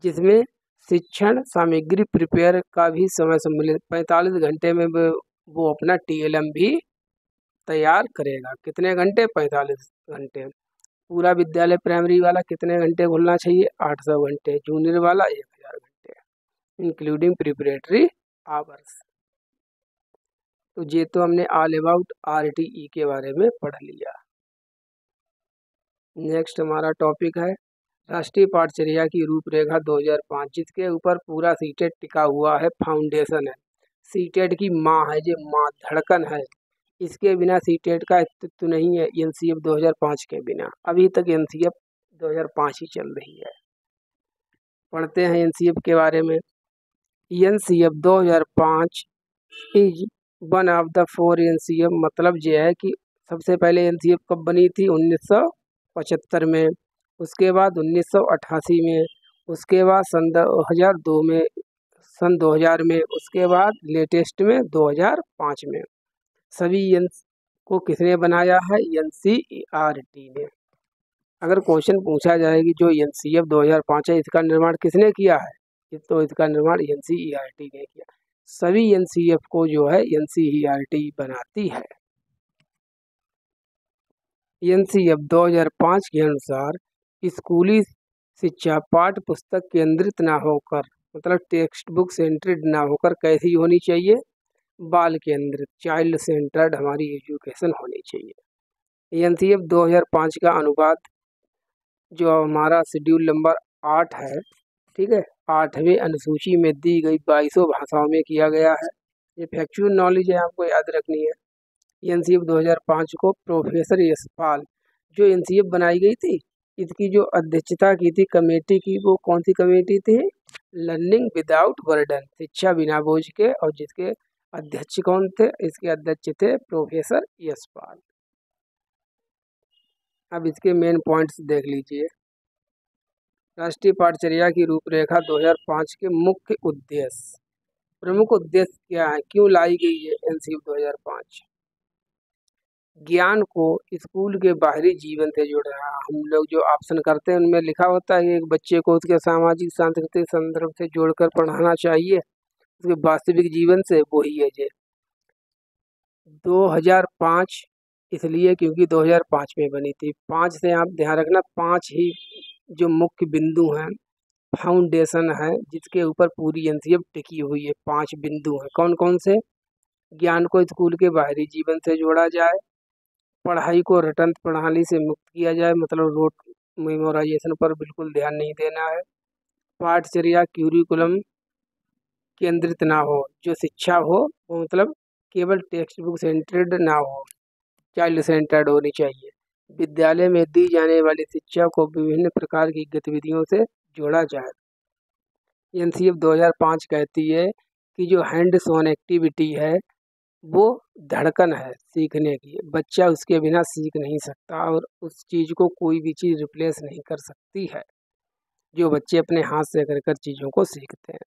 जिसमें शिक्षण सामग्री प्रिपेयर का भी समय सम्मिलित। 45 घंटे में वो अपना TLM भी तैयार करेगा। कितने घंटे? 45 घंटे। पूरा विद्यालय प्राइमरी वाला कितने घंटे खुलना चाहिए? 800 घंटे। जूनियर वाला 1000 घंटे इंक्लूडिंग प्रिपरेटरी आवर्स। तो ये तो हमने ऑल अबाउट RTE के बारे में पढ़ लिया। नेक्स्ट हमारा टॉपिक है राष्ट्रीय पाठचर्या की रूपरेखा 2005, जिसके ऊपर पूरा सीटेट टिका हुआ है, फाउंडेशन है। सीटेट की माँ है, ये माँ धड़कन है। इसके बिना सीटेट का अस्तित्व नहीं है। NCF 2005 के बिना, अभी तक NCF 2005 ही चल रही है। पढ़ते हैं NCF के बारे में। NCF 2005 is one of the 4 NCF, मतलब यह है कि सबसे पहले NCF कब बनी थी? 1975 में, उसके बाद 1988 में, उसके बाद सन 2002 में, सन 2000 में, उसके बाद लेटेस्ट में 2005 में। सभी एन को किसने बनाया है? एनसीईआरटी ने। अगर क्वेश्चन पूछा जाए कि जो एनसीएफ 2005 है इसका निर्माण किसने किया है, तो इसका निर्माण एनसीईआरटी ने किया। सभी एनसीएफ को जो है एनसीईआरटी बनाती है। एनसीएफ 2005 के अनुसार स्कूली शिक्षा पाठ्य पुस्तक केंद्रित ना होकर, मतलब टेक्स्ट बुक सेंटर्ड ना होकर कैसी होनी चाहिए? बाल केंद्रित, चाइल्ड सेंटर्ड हमारी एजुकेशन होनी चाहिए। एनसीएफ 2005 का अनुवाद जो हमारा शेड्यूल नंबर 8 है, ठीक है, 8वें अनुसूची में दी गई 22 भाषाओं में किया गया है। ये फैक्चुअल नॉलेज है, आपको याद रखनी है। एनसीएफ 2005 को प्रोफेसर यशपाल, जो एनसीएफ बनाई गई थी इसकी जो अध्यक्षता की थी कमेटी की, वो कौन सी कमेटी थी? लर्निंग विदाउट बर्डन, शिक्षा बिना बोझ के, और जिसके अध्यक्ष कौन थे? इसके अध्यक्ष थे प्रोफेसर यशपाल। अब इसके मेन पॉइंट्स देख लीजिए। राष्ट्रीय पाठचर्या की रूपरेखा 2005 के मुख्य उद्देश्य, प्रमुख उद्देश्य क्या है, क्यों लाई गई है एनसीएफ 2005? ज्ञान को स्कूल के बाहरी जीवन से जोड़ना। हम लोग जो ऑप्शन करते हैं उनमें लिखा होता है कि एक बच्चे को उसके सामाजिक सांस्कृतिक संदर्भ से जोड़कर पढ़ाना चाहिए, उसके वास्तविक जीवन से, वही है जे 2005 इसलिए क्योंकि 2005 में बनी थी। 5 से आप ध्यान रखना, 5 ही जो मुख्य बिंदु हैं, फाउंडेशन है जिसके ऊपर पूरी एनसीएफ टिकी हुई है। 5 बिंदु हैं, कौन कौन से? ज्ञान को स्कूल के बाहरी जीवन से जोड़ा जाए, पढ़ाई को रटंत प्रणाली से मुक्त किया जाए, मतलब रोट मेमोराइजेशन पर बिल्कुल ध्यान नहीं देना है, पाठचर्या क्यूरिकुलम केंद्रित ना हो, जो शिक्षा हो वो मतलब केवल टेक्स्ट बुक सेंटर्ड ना हो, चाइल्ड सेंटर्ड होनी चाहिए। विद्यालय में दी जाने वाली शिक्षा को विभिन्न प्रकार की गतिविधियों से जोड़ा जाए। एनसीएफ 2005 कहती है कि जो हैंड्स ऑन एक्टिविटी है वो धड़कन है सीखने की, बच्चा उसके बिना सीख नहीं सकता और उस चीज़ को कोई भी चीज़ रिप्लेस नहीं कर सकती है, जो बच्चे अपने हाथ से कर कर चीज़ों को सीखते हैं।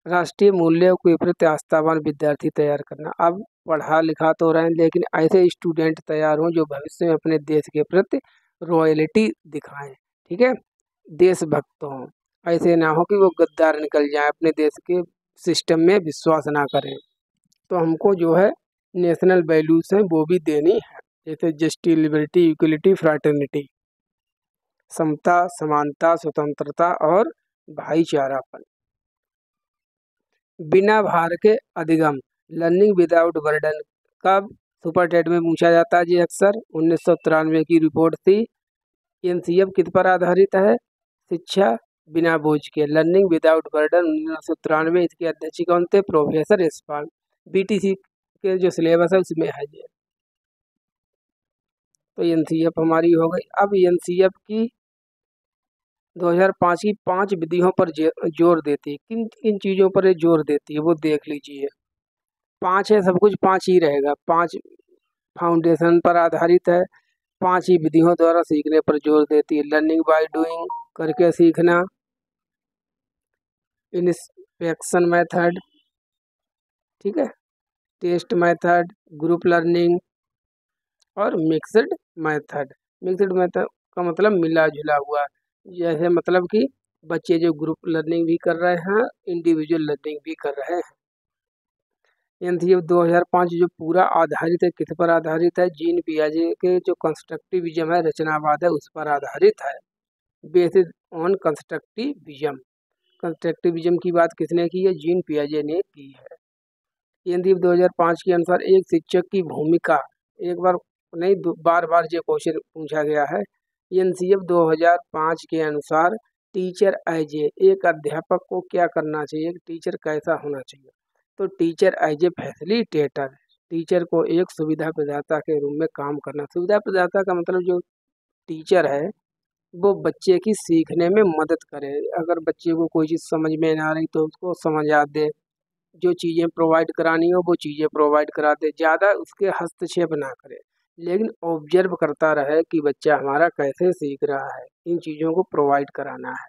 राष्ट्रीय मूल्यों के प्रति आस्थावान विद्यार्थी तैयार करना। अब पढ़ा लिखा तो रहे हैं लेकिन ऐसे स्टूडेंट तैयार हों जो भविष्य में अपने देश के प्रति रॉयल्टी दिखाएं, ठीक है, देशभक्त हों। ऐसे ना हो कि वो गद्दार निकल जाए, अपने देश के सिस्टम में विश्वास ना करें। तो हमको जो है नेशनल वैल्यूज हैं वो भी देनी है, जैसे जस्टिस, लिबर्टी, इक्वलिटी, फ्रैटर्निटी, समता, समानता, स्वतंत्रता और भाईचारापन। बिना भार के अधिगम, लर्निंग विदाउट बर्डन, कब सुपर टेट में पूछा जाता है जी अक्सर? 1993 की रिपोर्ट थी। एनसीएफ किस पर आधारित है? शिक्षा बिना बोझ के, लर्निंग विदाउट बर्डन, 1993। इसके अध्यक्ष कौन थे? प्रोफेसर यशपाल। बीटीसी के जो सिलेबस है उसमें है ये। तो एनसीएफ हमारी हो गई। अब एनसीएफ की 2005 की 5 विधियों पर जोर देती है। किन किन चीज़ों पर ये जोर देती है वो देख लीजिए। 5 है, सब कुछ 5 ही रहेगा। 5 फाउंडेशन पर आधारित है, 5 ही विधियों द्वारा सीखने पर जोर देती है। लर्निंग बाय डूइंग, करके सीखना, इंस्पेक्शन मेथड, ठीक है, टेस्ट मेथड, ग्रुप लर्निंग और मिक्स्ड मेथड। मिक्स्ड मेथड का मतलब मिला जुला हुआ, जैसे मतलब कि बच्चे जो ग्रुप लर्निंग भी कर रहे हैं, इंडिविजुअल लर्निंग भी कर रहे हैं। एनसीएफ 2005 जो पूरा आधारित है, किस पर आधारित है? जीन पियाजे के जो कंस्ट्रक्टिविज्म है, रचनावाद है, उस पर आधारित है। बेसिस ऑन कंस्ट्रक्टिविज्म, कंस्ट्रक्टिविज्म की बात किसने की है? जीन पियाजे ने की है। एनसीएफ 2005 के अनुसार एक शिक्षक की भूमिका, एक बार नहीं बार बार ये क्वेश्चन पूछा गया है। एनसीएफ 2005 के अनुसार टीचर एज एक अध्यापक को क्या करना चाहिए, टीचर कैसा होना चाहिए? तो teacher as a facilitator, teacher को एक सुविधा प्रदाता के रूप में काम करना। सुविधा प्रदाता का मतलब जो टीचर है वो बच्चे की सीखने में मदद करे। अगर बच्चे को कोई चीज़ समझ में ना आ रही तो उसको समझा दे, जो चीज़ें प्रोवाइड करानी हो वो चीज़ें प्रोवाइड करा दे, ज़्यादा उसके हस्तक्षेप ना करे, लेकिन ऑब्जर्व करता रहे कि बच्चा हमारा कैसे सीख रहा है। इन चीज़ों को प्रोवाइड कराना है,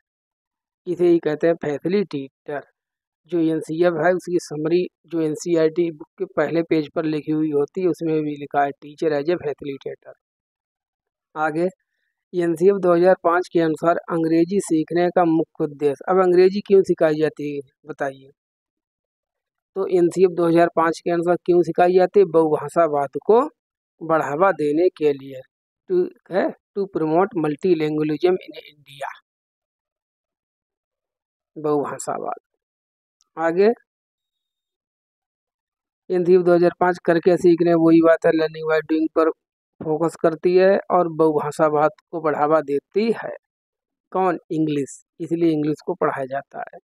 इसे ही कहते हैं फैसिलिटेटर। जो एनसीएफ है उसकी समरी जो एनसीईआरटी बुक के पहले पेज पर लिखी हुई होती है उसमें भी लिखा है टीचर एज ए फैसिलिटेटर। आगे एनसीएफ 2005 के अनुसार अंग्रेजी सीखने का मुख्य उद्देश्य। अब अंग्रेजी क्यों सिखाई जाती है बताइए। तो एनसीएफ 2005 के अनुसार क्यों सिखाई जाती है? बहुभाषावाद को बढ़ावा देने के लिए, टू प्रमोट मल्टीलैंग्वेजिज्म इन इंडिया, बहुभाषावाद। आगे एनसीएफ 2005 करके सीखने वही बात है, लर्निंग बाय डूइंग पर फोकस करती है और बहुभाषावाद को बढ़ावा देती है। कौन? इंग्लिश, इसलिए इंग्लिश को पढ़ाया जाता है।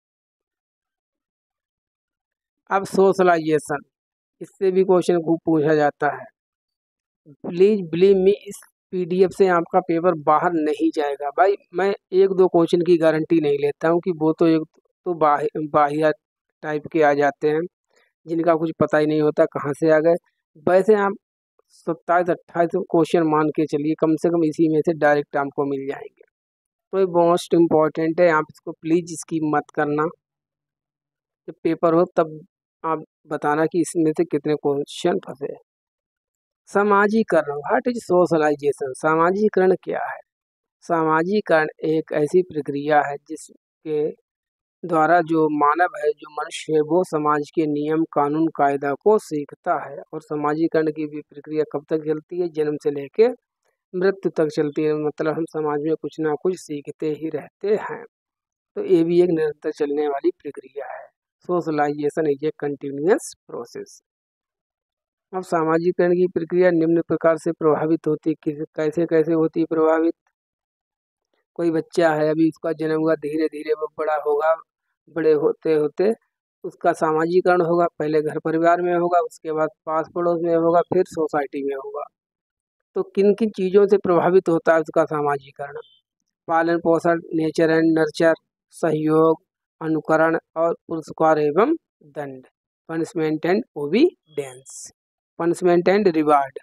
अब सोशलाइजेशन, इससे भी क्वेश्चन खूब पूछा जाता है। प्लीज बिलीव मी, इस पीडीएफ से आपका पेपर बाहर नहीं जाएगा। भाई मैं एक दो क्वेश्चन की गारंटी नहीं लेता हूँ कि वो तो एक तो बाहिया टाइप के आ जाते हैं जिनका कुछ पता ही नहीं होता कहाँ से आ गए। वैसे आप 27-28 क्वेश्चन मान के चलिए, कम से कम इसी में से डायरेक्ट आपको मिल जाएंगे। तो ये मोस्ट इम्पॉर्टेंट है, आप इसको प्लीज इसकी मत करना। जब पेपर हो तब आप बताना कि इसमें से कितने क्वेश्चन फंसे। सामाजिकरण, व्हाट इज सोशलाइजेशन? सामाजिकरण क्या है? सामाजिकरण एक ऐसी प्रक्रिया है जिसके द्वारा जो मानव है, जो मनुष्य है, वो समाज के नियम कानून कायदा को सीखता है। और सामाजिकरण की भी प्रक्रिया कब तक चलती है? जन्म से लेके मृत्यु तक चलती है। मतलब हम समाज में कुछ ना कुछ सीखते ही रहते हैं। तो ये भी एक निरंतर चलने वाली प्रक्रिया है। Socialisation is a continuous process. अब सामाजिकरण की प्रक्रिया निम्न प्रकार से प्रभावित होती है। कैसे कैसे होती है प्रभावित? कोई बच्चा है, अभी उसका जन्म हुआ, धीरे धीरे वो बड़ा होगा, बड़े होते होते उसका सामाजिकरण होगा। पहले घर परिवार में होगा, उसके बाद पास पड़ोस में होगा, फिर सोसाइटी में होगा। तो किन किन चीज़ों से प्रभावित होता है उसका सामाजिकरण? पालन पोषण, नेचर एंड नर्चर, सहयोग, अनुकरण और पुरस्कार एवं दंड, punishment and obedience. Punishment and reward,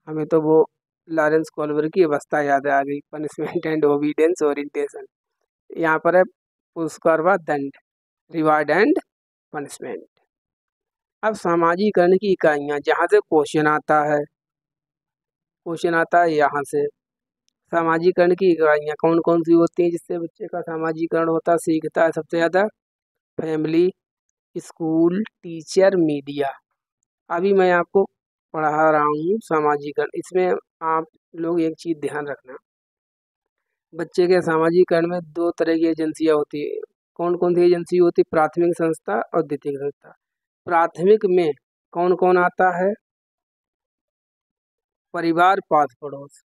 हमें तो वो लॉरेंस कोल्बर की अवस्था याद आ गई। Punishment and obedience, orientation. यहाँ पर है पुरस्कार व दंड, रिवार्ड एंड पनिशमेंट। अब सामाजिकरण की इकाइयाँ, जहाँ से क्वेश्चन आता है, क्वेश्चन आता है यहाँ से। सामाजिकरण की इकाइयाँ कौन कौन सी होती हैं जिससे बच्चे का सामाजिकरण होता सीखता है? सबसे ज़्यादा फैमिली, स्कूल, टीचर, मीडिया। अभी मैं आपको पढ़ा रहा हूँ सामाजिकरण। इसमें आप लोग एक चीज़ ध्यान रखना, बच्चे के सामाजिकरण में दो तरह की एजेंसियाँ होती है। कौन कौन सी एजेंसी होती है? प्राथमिक संस्था और द्वितीयक संस्था। प्राथमिक में कौन कौन आता है? परिवार, पास पड़ोस।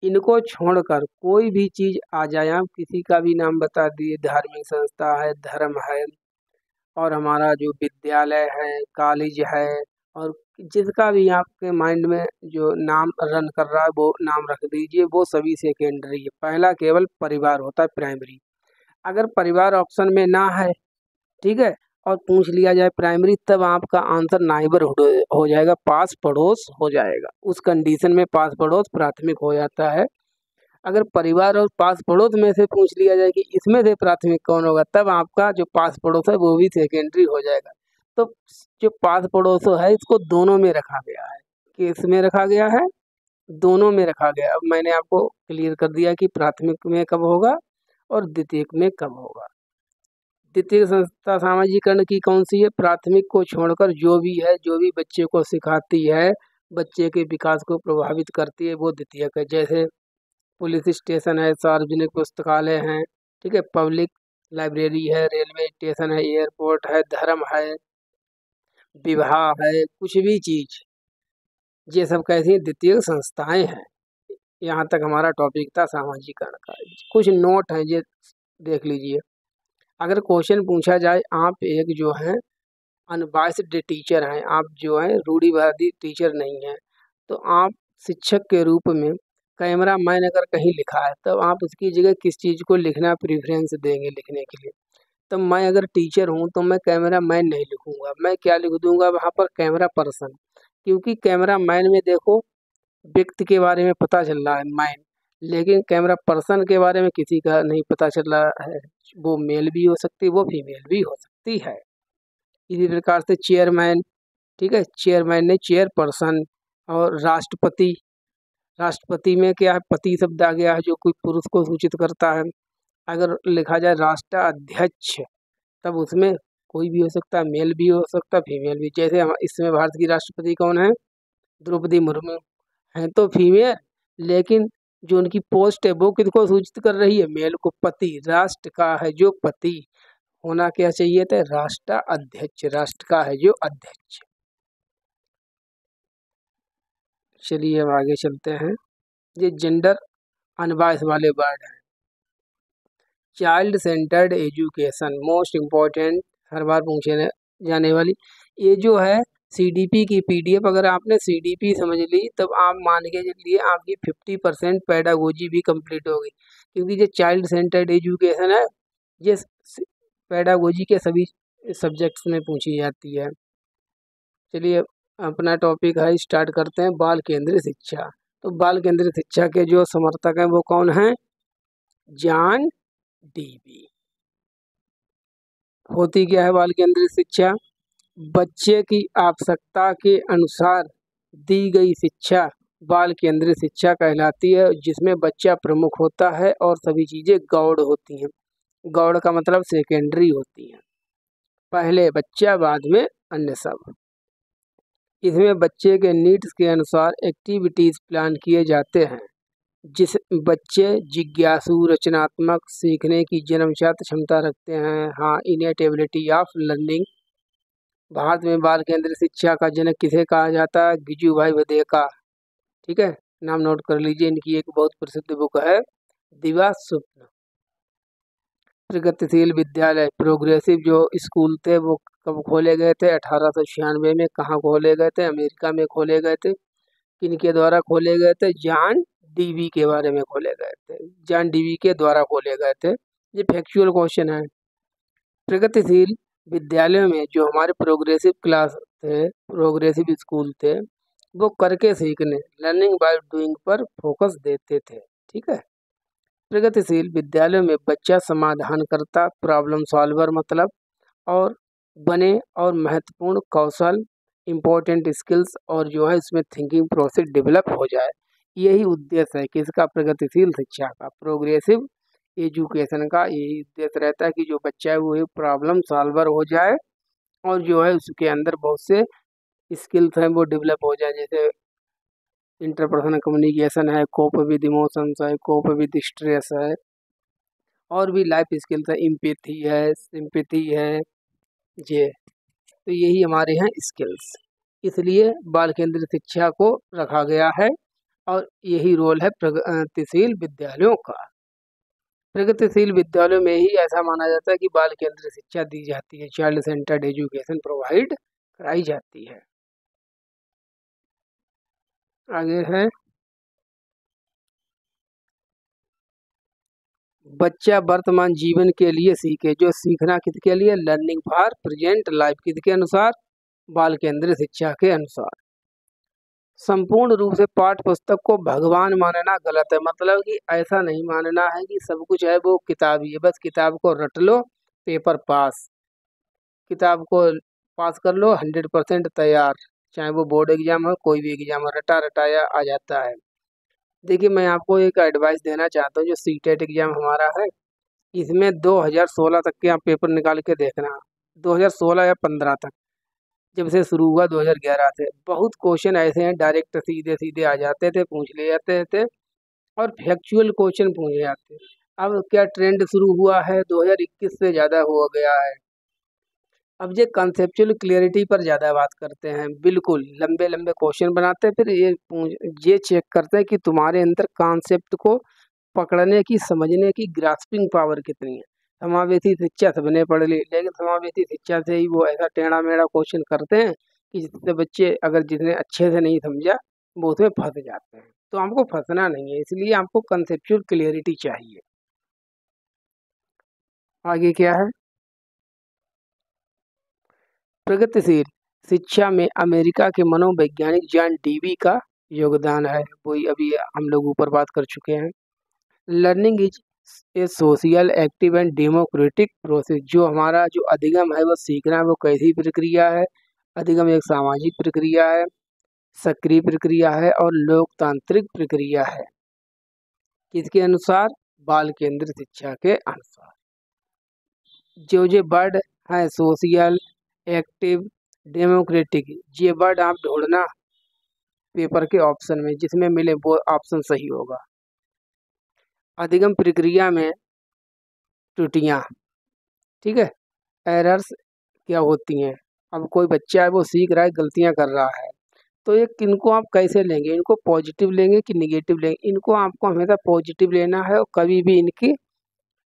इनको छोड़कर कोई भी चीज़ आ जाए, आप किसी का भी नाम बता दिए, धार्मिक संस्था है, धर्म है, और हमारा जो विद्यालय है, कॉलेज है, और जिसका भी आपके माइंड में जो नाम रन कर रहा है वो नाम रख दीजिए, वो सभी सेकेंडरी है। पहला केवल परिवार होता है प्राइमरी। अगर परिवार ऑप्शन में ना है, ठीक है, और पूछ लिया जाए प्राइमरी, तब आपका आंसर नाइबरहुड हो जाएगा, पास पड़ोस हो जाएगा। उस कंडीशन में पास पड़ोस प्राथमिक हो जाता है। अगर परिवार और पास पड़ोस में से पूछ लिया जाए कि इसमें से प्राथमिक कौन होगा, तब आपका जो पास पड़ोस है वो भी सेकेंडरी हो जाएगा। तो जो पास पड़ोस है इसको दोनों में रखा गया है। किस में रखा गया है? दोनों में रखा गया। अब मैंने आपको क्लियर कर दिया कि प्राथमिक में कब होगा और द्वितीयक में कब होगा। द्वितीय संस्था सामाजिकरण की कौन सी है? प्राथमिक को छोड़कर जो भी है, जो भी बच्चे को सिखाती है, बच्चे के विकास को प्रभावित करती है, वो द्वितीयक है। जैसे पुलिस स्टेशन है, सार्वजनिक पुस्तकालय हैं, ठीक है, पब्लिक लाइब्रेरी है, रेलवे स्टेशन है, एयरपोर्ट है, धर्म है, विवाह है, कुछ भी चीज़, ये सब कैसी द्वितीय संस्थाएं हैं। यहाँ तक हमारा टॉपिक था सामाजिकरण का। कुछ नोट हैं, ये देख लीजिए। अगर क्वेश्चन पूछा जाए, आप एक जो है अनबायस्ड टीचर हैं, आप जो है रूढ़िवादी टीचर नहीं हैं, तो आप शिक्षक के रूप में कैमरा मैन अगर कहीं लिखा है, तब आप उसकी जगह किस चीज़ को लिखना प्रेफरेंस देंगे लिखने के लिए? तो मैं अगर टीचर हूँ तो मैं कैमरा मैन नहीं लिखूँगा, मैं क्या लिख दूँगा वहाँ पर? Camera person. क्योंकि कैमरा मैन में देखो व्यक्ति के बारे में पता चल रहा है, मैन, लेकिन कैमरा पर्सन के बारे में किसी का नहीं पता चल रहा है। वो मेल भी हो सकती है, वो फीमेल भी हो सकती सकती है। इसी प्रकार से चेयरमैन, ठीक है, चेयरमैन ने चेयरपर्सन, और राष्ट्रपति, राष्ट्रपति में क्या है, पति शब्द आ गया है जो कोई पुरुष को सूचित करता है। अगर लिखा जाए राष्ट्राध्यक्ष, तब उसमें कोई भी हो सकता है, मेल भी हो सकता है, फीमेल भी। जैसे हम इसमें भारत की राष्ट्रपति कौन है, द्रौपदी मुर्मू हैं तो फीमेल, लेकिन जो उनकी पोस्ट है वो किसको सूचित कर रही है, मेल को। पति, राष्ट्र का है जो पति, होना क्या चाहिए था, राष्ट्राध्यक्ष, राष्ट्र का है जो अध्यक्ष। चलिए अब आगे चलते हैं। ये जेंडर अनबायस वाले वर्ड हैं। Child centred education, most important, हर बार पूछे जाने वाली। ये जो है सीडीपी की पीडीएफ, अगर आपने सीडीपी समझ ली तब आप मान के चलिए आपकी 50% पेडागोजी भी कंप्लीट होगी, क्योंकि जो चाइल्ड सेंटर्ड एजुकेशन है ये पेडागोजी के सभी सब्जेक्ट्स में पूछी जाती है। चलिए अपना टॉपिक है, स्टार्ट करते हैं। बाल केंद्रित शिक्षा। तो बाल केंद्रित शिक्षा के जो समर्थक हैं वो कौन हैं, जॉन डीवी। होती क्या है बाल केंद्रित शिक्षा, बच्चे की आवश्यकता के अनुसार दी गई शिक्षा बाल केंद्रित शिक्षा कहलाती है, जिसमें बच्चा प्रमुख होता है और सभी चीज़ें गौड़ होती हैं। गौड़ का मतलब सेकेंडरी होती हैं, पहले बच्चा बाद में अन्य सब। इसमें बच्चे के नीड्स के अनुसार एक्टिविटीज़ प्लान किए जाते हैं, जिस बच्चे जिज्ञासु, रचनात्मक, सीखने की जन्मजात क्षमता रखते हैं। हाँ, इनेट एबिलिटी ऑफ लर्निंग। भारत में बाल केंद्रित शिक्षा का जनक किसे कहा जाता है, गिजुभाई वधेका। ठीक है, नाम नोट कर लीजिए। इनकी एक बहुत प्रसिद्ध बुक है दिवा स्वप्न। प्रगतिशील विद्यालय, प्रोग्रेसिव जो स्कूल थे वो कब खोले गए थे, 1896 में। कहाँ खोले गए थे, अमेरिका में खोले गए थे। किनके द्वारा खोले गए थे, जॉन डीवी के बारे में खोले गए थे, जॉन डीवी के द्वारा खोले गए थे। ये फैक्चुअल क्वेश्चन है। प्रगतिशील विद्यालयों में जो हमारे प्रोग्रेसिव क्लास थे, प्रोग्रेसिव स्कूल थे, वो करके सीखने, लर्निंग बाय डूइंग पर फोकस देते थे। ठीक है, प्रगतिशील विद्यालयों में बच्चा समाधानकर्ता, प्रॉब्लम सॉल्वर मतलब, और बने, और महत्वपूर्ण कौशल, इम्पोर्टेंट स्किल्स, और जो है इसमें थिंकिंग प्रोसेस डेवलप हो जाए। यही उद्देश्य है किसका, प्रगतिशील शिक्षा का, प्रोग्रेसिव एजुकेशन का। यही उद्देश्य रहता है कि जो बच्चा है वो एक प्रॉब्लम सॉल्वर हो जाए, और जो है उसके अंदर बहुत से स्किल्स हैं वो डेवलप हो जाए। जैसे इंटरपर्सनल कम्युनिकेशन है, कोप विद इमोशंस है, कोप विद स्ट्रेस है, और भी लाइफ स्किल्स है, एम्पैथी है, सिंपैथी है। ये तो यही हमारे हैं स्किल्स, इसलिए बाल केंद्रित शिक्षा को रखा गया है, और यही रोल है प्रगतिशील विद्यालयों का। प्रगतिशील विद्यालयों में ही ऐसा माना जाता है कि बाल केंद्रित शिक्षा दी जाती है, चाइल्ड सेंटर्ड एजुकेशन प्रोवाइड कराई जाती है। आगे है बच्चा वर्तमान जीवन के लिए सीखे, जो सीखना किसके लिए, लर्निंग फॉर प्रेजेंट लाइफ, किसके अनुसार, बाल केंद्रित शिक्षा के अनुसार। संपूर्ण रूप से पाठ्य पुस्तक को भगवान मानना गलत है, मतलब कि ऐसा नहीं मानना है कि सब कुछ है वो किताब ही है, बस किताब को रट लो, पेपर पास, किताब को पास कर लो, 100% तैयार, चाहे वो बोर्ड एग्जाम हो, कोई भी एग्जाम हो, रटा रटाया आ जाता है। देखिए मैं आपको एक एडवाइस देना चाहता हूँ, जो सीटेट एग्जाम हमारा है, इसमें 2016 तक के आप पेपर निकाल के देखना, 2016 या 15 तक, जब से शुरू हुआ 2011 से। बहुत क्वेश्चन ऐसे हैं डायरेक्ट सीधे सीधे आ जाते थे, पूछ ले जाते थे, और फैक्चुअल क्वेश्चन पूछे जाते। अब क्या ट्रेंड शुरू हुआ है, 2021 से ज़्यादा हो गया है। अब ये कंसेप्चुअल क्लियरिटी पर ज़्यादा बात करते हैं, बिल्कुल लंबे लंबे क्वेश्चन बनाते हैं, फिर ये चेक करते हैं कि तुम्हारे अंदर कॉन्सेप्ट को पकड़ने की, समझने की ग्रास्पिंग पावर कितनी है। समावेशी शिक्षा सबने पढ़ ली, लेकिन समावेशी शिक्षा से ही वो ऐसा टेढ़ा मेढ़ा क्वेश्चन करते हैं कि जिससे बच्चे, अगर जिसने अच्छे से नहीं समझा, वो उसमें फंस जाते हैं। तो हमको फंसना नहीं है, इसलिए हमको कंसेप्चुअल क्लियरिटी चाहिए। आगे क्या है, प्रगतिशील शिक्षा में अमेरिका के मनोवैज्ञानिक जॉन डीवी का योगदान है, वही अभी हम लोग ऊपर बात कर चुके हैं। Learning is a social active and democratic process. जो हमारा जो अधिगम है वो सीखना है, वो कैसी प्रक्रिया है? अधिगम एक सामाजिक प्रक्रिया है, सक्रिय प्रक्रिया है और लोकतांत्रिक प्रक्रिया है। किसके अनुसार? बाल केंद्रित शिक्षा के अनुसार। जो वर्ड है सोशल, एक्टिव, डेमोक्रेटिक, ये वर्ड आप ढूंढना पेपर के ऑप्शन में, जिसमें मिले वो ऑप्शन सही होगा। अधिगम प्रक्रिया में त्रुटियां, ठीक है, एरर्स क्या होती हैं? अब कोई बच्चा है वो सीख रहा है, गलतियां कर रहा है, तो ये इनको आप कैसे लेंगे? इनको पॉजिटिव लेंगे कि निगेटिव लेंगे? इनको आपको हमेशा पॉजिटिव लेना है और कभी भी इनकी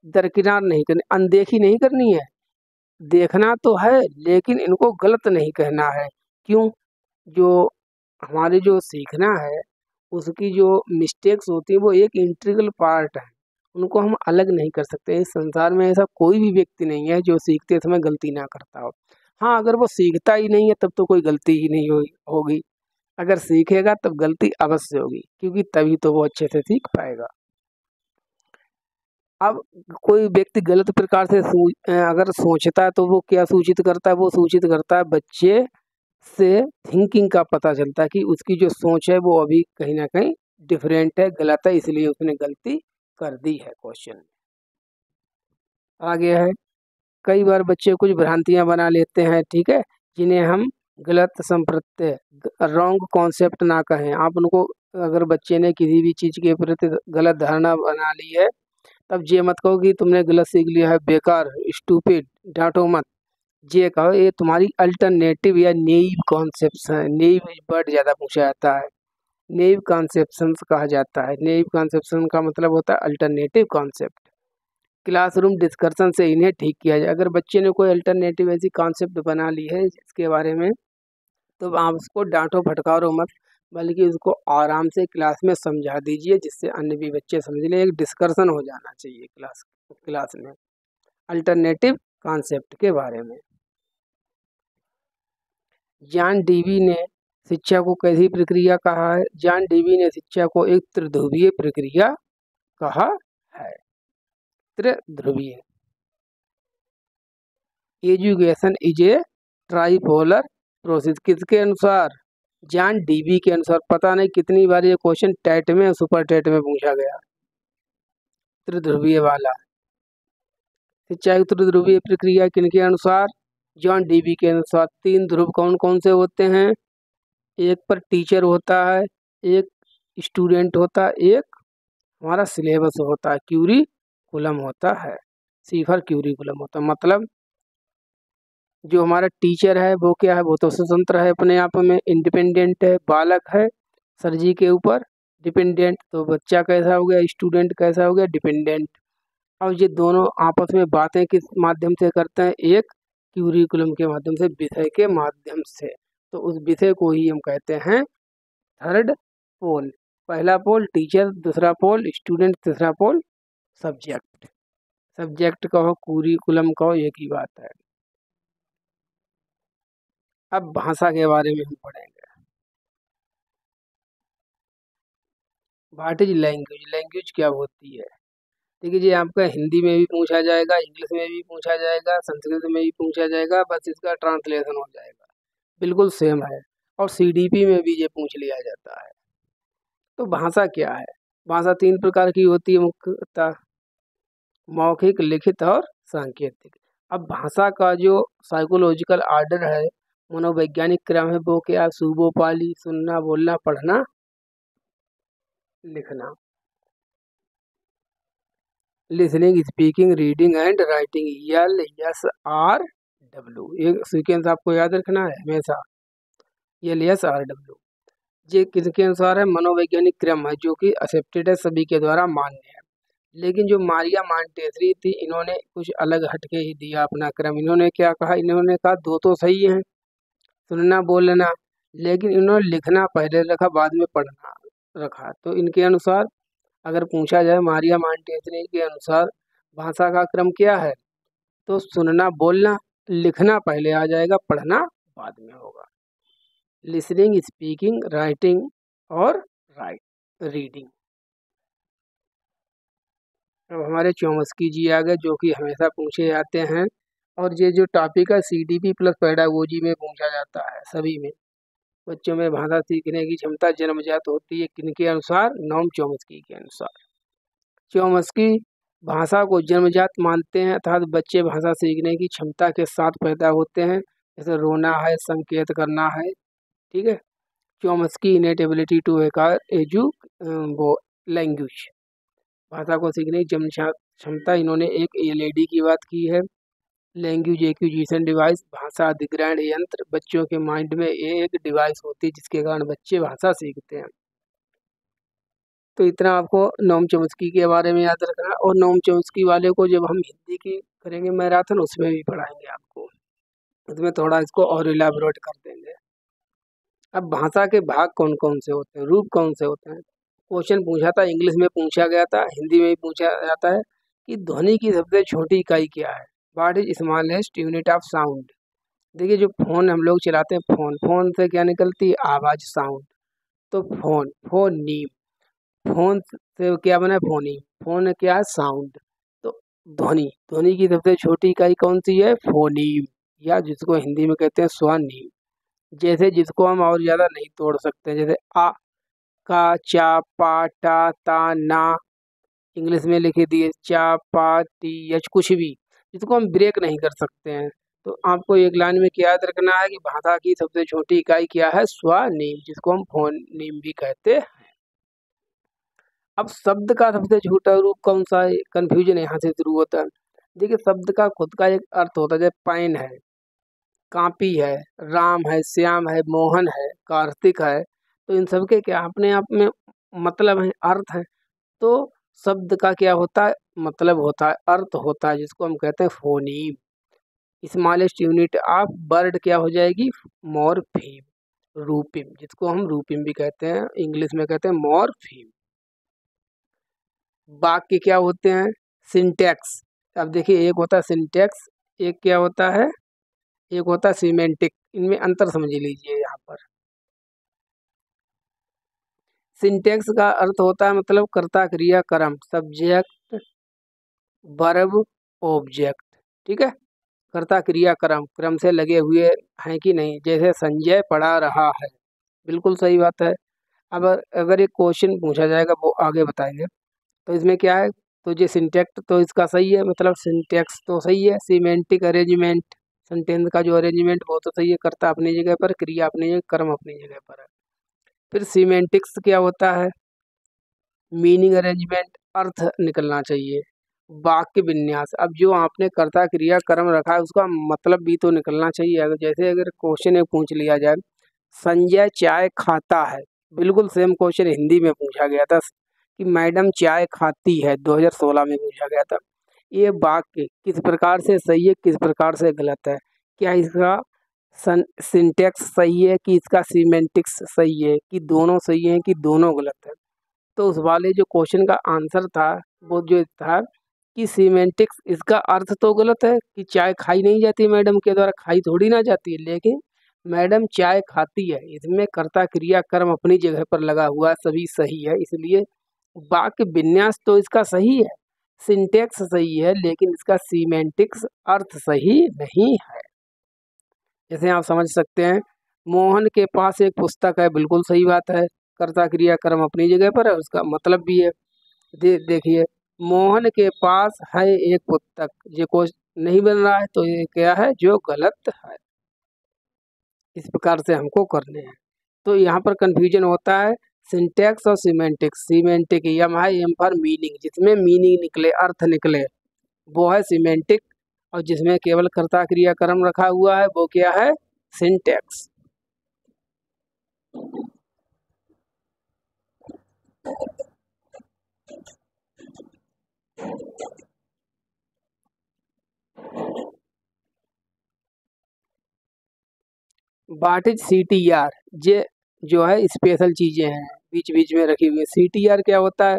दरकिनार नहीं करनी, अनदेखी नहीं करनी है। देखना तो है लेकिन इनको गलत नहीं कहना है। क्यों? जो हमारे जो सीखना है उसकी जो मिस्टेक्स होती है वो एक इंटीग्रल पार्ट है, उनको हम अलग नहीं कर सकते। इस संसार में ऐसा कोई भी व्यक्ति नहीं है जो सीखते समय गलती ना करता हो। हाँ, अगर वो सीखता ही नहीं है तब तो कोई गलती ही नहीं होगी। अगर सीखेगा तब गलती अवश्य होगी, क्योंकि तभी तो वो अच्छे से सीख पाएगा। अब कोई व्यक्ति गलत प्रकार से अगर सोचता है तो वो क्या सूचित करता है? वो सूचित करता है बच्चे से थिंकिंग का पता चलता है कि उसकी जो सोच है वो अभी कहीं ना कहीं डिफरेंट है, गलत है, इसलिए उसने गलती कर दी है। क्वेश्चन आगे है, कई बार बच्चे कुछ भ्रांतियां बना लेते हैं, ठीक है, जिन्हें हम गलत संप्रत्यय, रॉन्ग कॉन्सेप्ट ना कहें। आप उनको, अगर बच्चे ने किसी भी चीज़ के प्रति गलत धारणा बना ली है तब ये मत कहो कि तुमने गलत सीख लिया है, बेकार, स्टूपिड, डांटो मत। ये कहो ये तुम्हारी अल्टरनेटिव या नेइव कॉन्सेप्ट है। नेइव वर्ड ज़्यादा पूछा जाता है, नेइव कॉन्सेप्शंस कहा जाता है। नेइव कॉन्सेप्शन का मतलब होता है अल्टरनेटिव कॉन्सेप्ट। क्लासरूम डिस्कशन से इन्हें ठीक किया जाए। अगर बच्चे ने कोई अल्टरनेटिव ऐसी कॉन्सेप्ट बना ली है इसके बारे में, तो आप उसको डांटो फटकारो मत, बल्कि उसको आराम से क्लास में समझा दीजिए, जिससे अन्य भी बच्चे समझ लें। एक डिस्कशन हो जाना चाहिए क्लास में अल्टरनेटिव कॉन्सेप्ट के बारे में। जॉन डीवी ने शिक्षा को कैसी प्रक्रिया कहा है? जॉन डीवी ने शिक्षा को एक त्रिध्रुवीय प्रक्रिया कहा है। त्रिध्रुवीय। Education is a tripolar process. किसके अनुसार? जॉन डीवी के अनुसार। पता नहीं कितनी बार ये क्वेश्चन टेट में और सुपर टेट में पूछा गया, त्रिध्रुवीय वाला। शिक्षा की त्रिध्रुवीय प्रक्रिया किनके अनुसार? जॉन डीवी के अनुसार। 3 ध्रुव कौन कौन से होते हैं? एक पर टीचर होता है, एक स्टूडेंट होता है, एक हमारा सिलेबस होता है, क्यूरिकुलम होता है। सी फॉर क्यूरिकुलम होता है। मतलब जो हमारा टीचर है वो क्या है? वो तो स्वतंत्र है, अपने आप में इंडिपेंडेंट है। बालक है सर जी के ऊपर डिपेंडेंट, तो बच्चा कैसा हो गया? स्टूडेंट कैसा हो गया? डिपेंडेंट। अब ये दोनों आपस में बातें किस माध्यम से करते हैं? एक क्यूरिकुलम के माध्यम से, विषय के माध्यम से। तो उस विषय को ही हम कहते हैं थर्ड पोल। पहला पोल टीचर, दूसरा पोल स्टूडेंट, तीसरा पोल सब्जेक्ट। सब्जेक्ट कहो क्यूरिकुलम कहो, एक ही बात है। अब भाषा के बारे में हम पढ़ेंगे। What is language? लैंग्वेज क्या होती है? देखिए जी, आपका हिंदी में भी पूछा जाएगा, इंग्लिश में भी पूछा जाएगा, संस्कृत में भी पूछा जाएगा, बस इसका ट्रांसलेशन हो जाएगा, बिल्कुल सेम है। और सीडीपी में भी ये पूछ लिया जाता है। तो भाषा क्या है? भाषा 3 प्रकार की होती है मुख्यतः, मौखिक, लिखित और सांकेतिक। अब भाषा का जो साइकोलॉजिकल आर्डर है, मनोवैज्ञानिक क्रम है, वो क्या? सुबोपाली, सुनना, बोलना, पढ़ना, लिखना। Listening, speaking, reading and writing, LSRW। ये सीक्वेंस आपको याद रखना है हमेशा, LSRW। ये किसके अनुसार है? मनोवैज्ञानिक क्रम है, जो कि एक्सेप्टेड है, सभी के द्वारा मान्य है। लेकिन जो मारिया मॉन्टेसरी थी, इन्होंने कुछ अलग हटके ही दिया अपना क्रम। इन्होंने क्या कहा? इन्होंने कहा दो तो सही है, सुनना बोलना, लेकिन इन्होंने लिखना पहले रखा, बाद में पढ़ना रखा। तो इनके अनुसार अगर पूछा जाए मारिया मॉन्टेसरी के अनुसार भाषा का क्रम क्या है, तो सुनना बोलना, लिखना पहले आ जाएगा, पढ़ना बाद में होगा। लिसनिंग, स्पीकिंग, राइटिंग और रीडिंग। अब हमारे चौमस्की जी आ गए, जो कि हमेशा पूछे जाते हैं, और ये जो टॉपिक है CDP प्लस पेडागोजी में पूछा जाता है सभी में। बच्चों में भाषा सीखने की क्षमता जन्मजात होती है किनके अनुसार? नोम चॉम्स्की के अनुसार। चॉम्स्की भाषा को जन्मजात मानते हैं, अर्थात बच्चे भाषा सीखने की क्षमता के साथ पैदा होते हैं, जैसे रोना है, संकेत करना है, ठीक है। Chomsky innate ability to acquire एजू वो लैंग्वेज, भाषा को सीखने की क्षमता, इन्होंने एक LED की बात की है। लैंग्वेज एक्विजिशन डिवाइस, भाषा अधिग्रहण यंत्र, बच्चों के माइंड में एक डिवाइस होती है जिसके कारण बच्चे भाषा सीखते हैं। तो इतना आपको नोम चॉम्स्की के बारे में याद रखना, और नोम चॉम्स्की वाले को जब हम हिंदी की करेंगे मैराथन, उसमें भी पढ़ाएंगे आपको, उसमें थोड़ा इसको और इलाबोरेट कर देंगे। अब भाषा के भाग कौन कौन से होते हैं, रूप कौन से होते हैं? क्वेश्चन पूछा था, इंग्लिश में पूछा गया था, हिंदी में भी पूछा जाता है कि ध्वनि की सबसे छोटी इकाई क्या है? What is smallest unit of sound? देखिए, जो फोन हम लोग चलाते हैं, फोन से क्या निकलती है? आवाज, साउंड। तो फोनीम, फोन से क्या बना? फोनीम। फोन क्या है? साउंड। तो ध्वनि की सबसे छोटी इकाई कौन सी है? फोनीम, या जिसको हिंदी में कहते हैं स्वनिम। जैसे जिसको हम और ज्यादा नहीं तोड़ सकते, जैसे आ, का, चा, पा, टा, ता, ना, इंग्लिश में लिखे दिए चा, पा, टी, एच, कुछ भी, जिसको हम ब्रेक नहीं कर सकते हैं। तो आपको एक लाइन में क्या याद रखना है कि भाषा की सबसे छोटी इकाई क्या है? स्वनिम, जिसको हम फोनीम भी कहते हैं। अब शब्द का सबसे छोटा रूप कौन सा है? कंफ्यूजन यहाँ से शुरू होता है। देखिए, शब्द का खुद का एक अर्थ होता है, जैसे पेन है, कापी है, राम है, श्याम है, मोहन है, कार्तिक है। तो इन सब के क्या अपने आप में मतलब है, अर्थ है। तो शब्द का क्या होता है? मतलब होता है, अर्थ होता है, जिसको हम कहते हैं phoneme. Smallest unit of word क्या हो जाएगी? मॉर्फीम, रूपिम, जिसको हम रूपिम भी कहते हैं, इंग्लिश में कहते हैं मॉर्फीम। वाक्य क्या होते हैं? सिंटैक्स। अब देखिए, एक होता है सिंटैक्स, एक क्या होता है? एक होता है सीमेंटिक। इनमें अंतर समझ लीजिए यहाँ पर। सिंटैक्स का अर्थ होता है मतलब कर्ता, क्रिया, कर्म, सब्जेक्ट, वर्ब, ऑब्जेक्ट, ठीक है। कर्ता, क्रिया, कर्म क्रम से लगे हुए हैं कि नहीं, जैसे संजय पढ़ा रहा है, बिल्कुल सही बात है। अब अगर एक क्वेश्चन पूछा जाएगा, वो आगे बताएंगे, तो इसमें क्या है? तो ये सिंटैक्स तो इसका सही है, मतलब सिंटैक्स तो सही है। सीमेंटिक अरेंजमेंट, सेंटेंस का जो अरेंजमेंट वो तो सही है, कर्ता अपनी जगह पर, क्रिया अपनी जगह, कर्म अपनी जगह पर है। फिर सीमेंटिक्स क्या होता है? मीनिंग अरेंजमेंट, अर्थ निकलना चाहिए। वाक्य विन्यास, अब जो आपने कर्ता, क्रिया, कर्म रखा है उसका मतलब भी तो निकलना चाहिए। अगर जैसे अगर क्वेश्चन एक पूछ लिया जाए, संजय चाय खाता है, बिल्कुल सेम क्वेश्चन हिंदी में पूछा गया था कि मैडम चाय खाती है, 2016 में पूछा गया था। ये वाक्य किस प्रकार से सही है, किस प्रकार से गलत है? क्या इसका सिंटेक्स सही है कि इसका सीमेंटिक्स सही है, कि दोनों सही है कि दोनों गलत है? तो उस वाले जो क्वेश्चन का आंसर था, वो जो था कि सीमेंटिक्स, इसका अर्थ तो गलत है कि चाय खाई नहीं जाती, मैडम के द्वारा खाई थोड़ी ना जाती है, लेकिन मैडम चाय खाती है, इसमें कर्ता, क्रिया, कर्म अपनी जगह पर लगा हुआ है, सभी सही है। इसलिए वाक्य विन्यास तो इसका सही है, सिंटेक्स सही है, लेकिन इसका सीमेंटिक्स अर्थ सही नहीं है। जैसे आप समझ सकते हैं, मोहन के पास एक पुस्तक है, बिल्कुल सही बात है, कर्ता, क्रिया, कर्म अपनी जगह पर है, उसका मतलब भी है। देखिए, मोहन के पास है एक पुस्तक, ये कुछ नहीं बन रहा है, तो ये क्या है? जो गलत है। इस प्रकार से हमको करने हैं। तो यहाँ पर कंफ्यूजन होता है सिंटैक्स और सीमेंटिक्स। सीमेंटिक एम है, एम फॉर मीनिंग, जिसमें मीनिंग निकले, अर्थ निकले, वो है सीमेंटिक, और जिसमें केवल कर्ता, क्रिया, कर्म रखा हुआ है, वो क्या है? सिंटैक्स। What is CTR? ये जो है स्पेशल चीजें हैं, बीच बीच में रखी हुई है। CTR क्या होता है?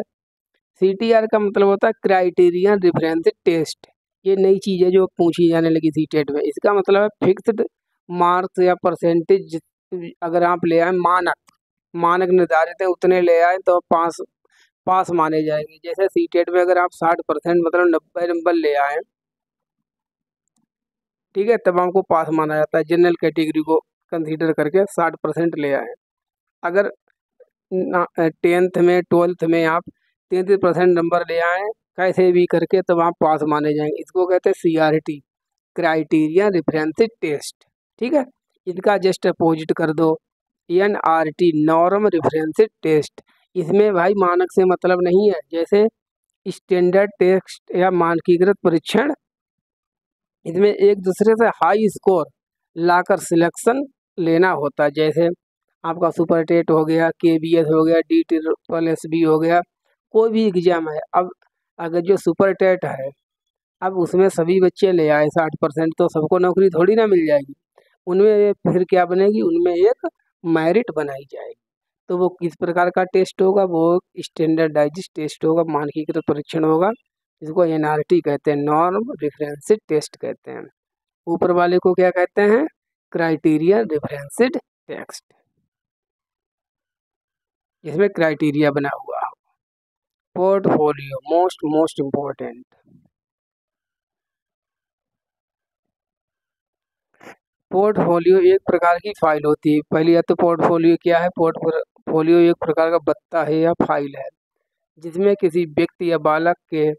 CTR का मतलब होता है क्राइटेरियन रेफरेंस टेस्ट। ये नई चीज़ है जो पूछी जाने लगी सीटेट में। इसका मतलब है फिक्स्ड मार्क्स या परसेंटेज, अगर आप ले आए, मानक मानक निर्धारित है, उतने ले आए तो पास माने जाएंगे। जैसे सीटेट में अगर आप 60% मतलब 90 नंबर ले आए, ठीक है, तब आपको पास माना जाता है। जनरल कैटेगरी को कंसीडर करके 60% ले आए। अगर 10th में 12th में आप 33% नंबर ले आए कैसे भी करके, तब आप पास माने जाएंगे। इसको कहते हैं CRT, क्राइटेरिया रेफरेंस टेस्ट। ठीक है, इनका जस्ट अपोजिट कर दो NRT, नॉर्म रेफरेंस टेस्ट। इसमें भाई मानक से मतलब नहीं है, जैसे स्टैंडर्ड टेस्ट या मानकीकृत परीक्षण, इसमें एक दूसरे से हाई स्कोर लाकर सिलेक्शन लेना होता है। जैसे आपका सुपर टेट हो गया, KBS हो गया, DSSB हो गया, कोई भी एग्जाम है। अब अगर जो सुपर टेट है, अब उसमें सभी बच्चे ले आए 60%, तो सबको नौकरी थोड़ी ना मिल जाएगी। उनमें फिर क्या बनेगी, उनमें एक मेरिट बनाई जाएगी। तो वो किस प्रकार का टेस्ट होगा, वो स्टैंडर्डाइज टेस्ट होगा, मानकीकृत परीक्षण होगा। इसको NRT कहते हैं, नॉर्म रेफरेंस टेस्ट कहते हैं। ऊपर वाले को क्या कहते हैं, क्राइटेरिया रेफरेंस टेस्ट, जिसमें क्राइटेरिया बना हुआ है। Portfolio most important. पोर्टफोलियो एक प्रकार की फाइल होती है। पहली बात तो पोर्टफोलियो क्या है, पोर्टफोलियो एक प्रकार का भत्ता है या फाइल है, जिसमें किसी व्यक्ति या बालक के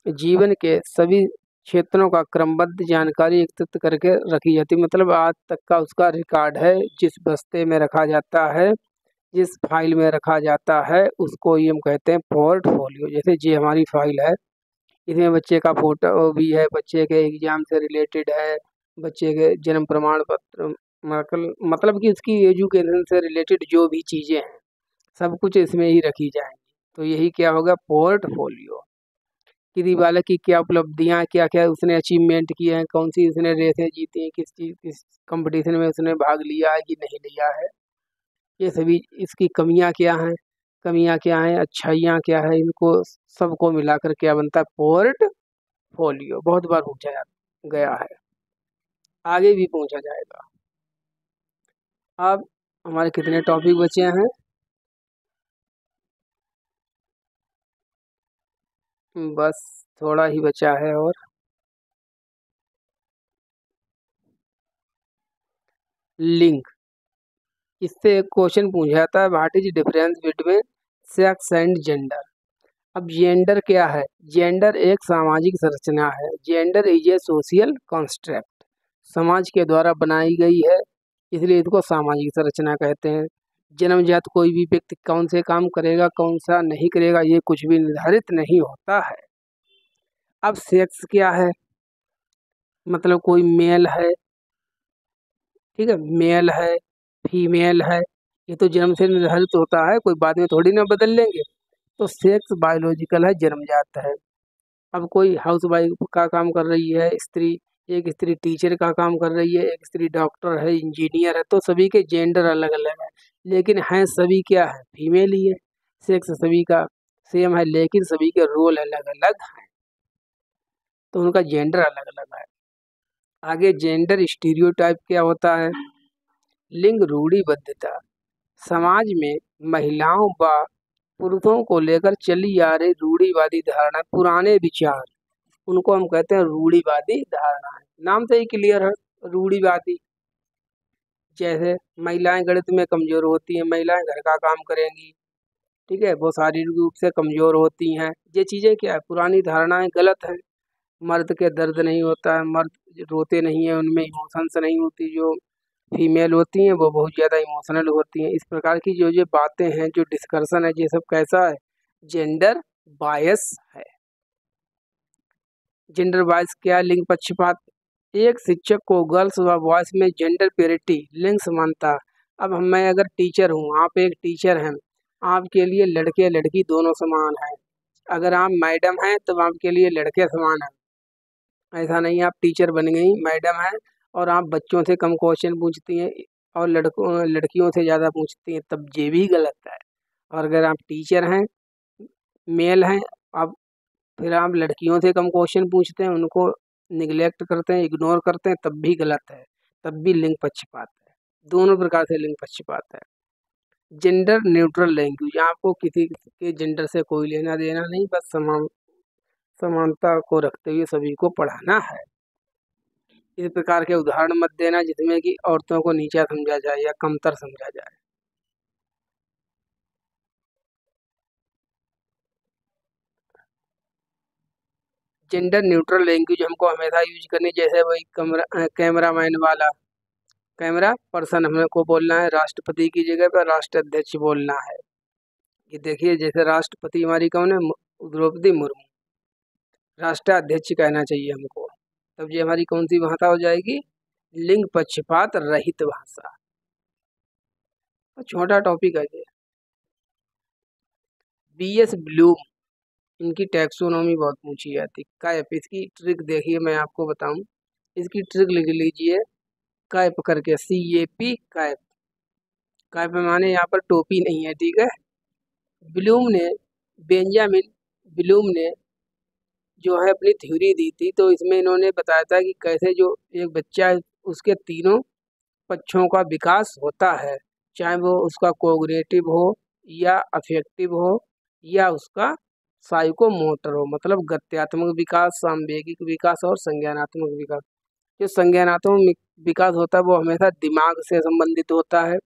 जीवन के सभी क्षेत्रों का क्रमबद्ध जानकारी एकत्रित करके रखी जाती है। मतलब आज तक का उसका रिकॉर्ड है, जिस बस्ते में रखा जाता है, जिस फाइल में रखा जाता है, उसको ही हम कहते हैं पोर्टफोलियो। जैसे ये हमारी फाइल है, इसमें बच्चे का फोटो भी है, बच्चे के एग्जाम से रिलेटेड है, बच्चे के जन्म प्रमाण पत्र, मतलब कि उसकी एजुकेशन से रिलेटेड जो भी चीज़ें हैं, सब कुछ इसमें ही रखी जाएंगी। तो यही क्या होगा, पोर्टफोलियो। किसी बालक की क्या उपलब्धियां, क्या क्या उसने अचीवमेंट किए हैं, कौन सी उसने रेसें जीती हैं, किस कंपटीशन में उसने भाग लिया है कि नहीं लिया है, ये सभी, इसकी कमियां क्या हैं, अच्छाइयाँ क्या है, इनको सबको मिलाकर क्या बनता है, पोर्टफोलियो। बहुत बार पूछा गया है, आगे भी पूछा जाएगा। अब हमारे कितने टॉपिक बचे हैं, बस थोड़ा ही बचा है। और लिंक, इससे एक क्वेश्चन पूछा जाता है, what is difference between sex and gender. अब जेंडर क्या है, जेंडर एक सामाजिक संरचना है। Gender is a social construct, समाज के द्वारा बनाई गई है, इसलिए इसको सामाजिक संरचना कहते हैं। जन्मजात कोई भी व्यक्ति कौन से काम करेगा, कौन सा नहीं करेगा, ये कुछ भी निर्धारित नहीं होता है। अब सेक्स क्या है, मतलब कोई मेल है, ठीक है, मेल है, फीमेल है, ये तो जन्म से निर्धारित होता है, कोई बाद में थोड़ी ना बदल लेंगे। तो सेक्स बायोलॉजिकल है, जन्मजात है। अब कोई हाउस वाइफ का काम कर रही है स्त्री, एक स्त्री टीचर का काम कर रही है, एक स्त्री डॉक्टर है, इंजीनियर है, तो सभी के जेंडर अलग अलग है, लेकिन हैं सभी क्या है, फीमेल ही है। सेक्स सभी का सेम है, लेकिन सभी के रोल अलग अलग हैं, तो उनका जेंडर अलग अलग है। आगे जेंडर स्टीरियोटाइप क्या होता है, लिंग रूढ़िबद्धता, समाज में महिलाओं व पुरुषों को लेकर चली आ रही रूढ़िवादी धारणा, पुराने विचार, उनको हम कहते हैं रूढ़िवादी धारणा है। नाम से ही क्लियर है, रूढ़िवादी। जैसे महिलाएं गणित में कमजोर होती हैं, महिलाएं घर का काम करेंगी, ठीक है, वो शारीरिक रूप से कमजोर होती हैं, ये चीज़ें क्या है, पुरानी धारणाएं गलत हैं। मर्द के दर्द नहीं होता है, मर्द रोते नहीं है, उनमें इमोशंस नहीं होती। जो फीमेल होती हैं वो बहुत ज़्यादा इमोशनल होती हैं। इस प्रकार की जो ये बातें हैं, जो डिस्कशन है, ये सब कैसा है, जेंडर बायस है। जेंडर बायस क्या है, लिंग पक्षपात। एक शिक्षक को गर्ल्स व बॉयज में जेंडर पेरिटी, लिंग समानता। अब मैं अगर टीचर हूँ, आप एक टीचर हैं, आपके लिए लड़के लड़की दोनों समान हैं। अगर आप मैडम हैं तो आपके लिए लड़के समान हैं। ऐसा नहीं आप टीचर बन गई, मैडम हैं, और आप बच्चों से कम क्वेश्चन पूछती हैं और लड़कियों से ज़्यादा पूछती हैं, तब ये भी गलत है। और अगर आप टीचर हैं, मेल हैं, आप फिर आप लड़कियों से कम क्वेश्चन पूछते हैं, उनको निगलेक्ट करते हैं, इग्नोर करते हैं, तब भी गलत है, तब भी लिंग पक्षपात है। दोनों प्रकार से लिंग पक्षपात है। जेंडर न्यूट्रल लैंग्वेज, आपको किसी के जेंडर से कोई लेना देना नहीं, बस समानता को रखते हुए सभी को पढ़ाना है। इस प्रकार के उदाहरण मत देना जिसमें कि औरतों को नीचा समझा जाए या कमतर समझा जाए। जेंडर न्यूट्रल लैंग्वेज हमको हमेशा यूज करनी, जैसे वही कैमरामैन वाला, कैमरा पर्सन हमको बोलना है, राष्ट्रपति की जगह पर राष्ट्राध्यक्ष बोलना है। ये देखिए, जैसे राष्ट्रपति हमारी कौन है, द्रौपदी मुर्मू, राष्ट्राध्यक्ष कहना चाहिए हमको, तब ये हमारी कौन सी भाषा हो जाएगी, लिंग पक्षपात रहित भाषा। तो छोटा टॉपिक है ये। बीएस ब्लूम, इनकी टैक्सोनॉमी बहुत पूछी जाती है। कैप, इसकी ट्रिक देखिए, मैं आपको बताऊं, इसकी ट्रिक लिख लीजिए, कैप करके, CAP कैप। कैप माने यहाँ पर टोपी नहीं है, ठीक है। ब्लूम ने, बेंजामिन ब्लूम ने जो है अपनी थ्योरी दी थी, तो इसमें इन्होंने बताया था कि कैसे जो एक बच्चा है उसके तीनों पक्षों का विकास होता है, चाहे वो उसका कोग्निटिव हो या अफेक्टिव हो या उसका साइकोमोटर हो, मतलब गत्यात्मक विकास, सांवेगिक विकास और संज्ञानात्मक विकास। जो संज्ञानात्मक विकास होता है वो हमेशा दिमाग से संबंधित होता है।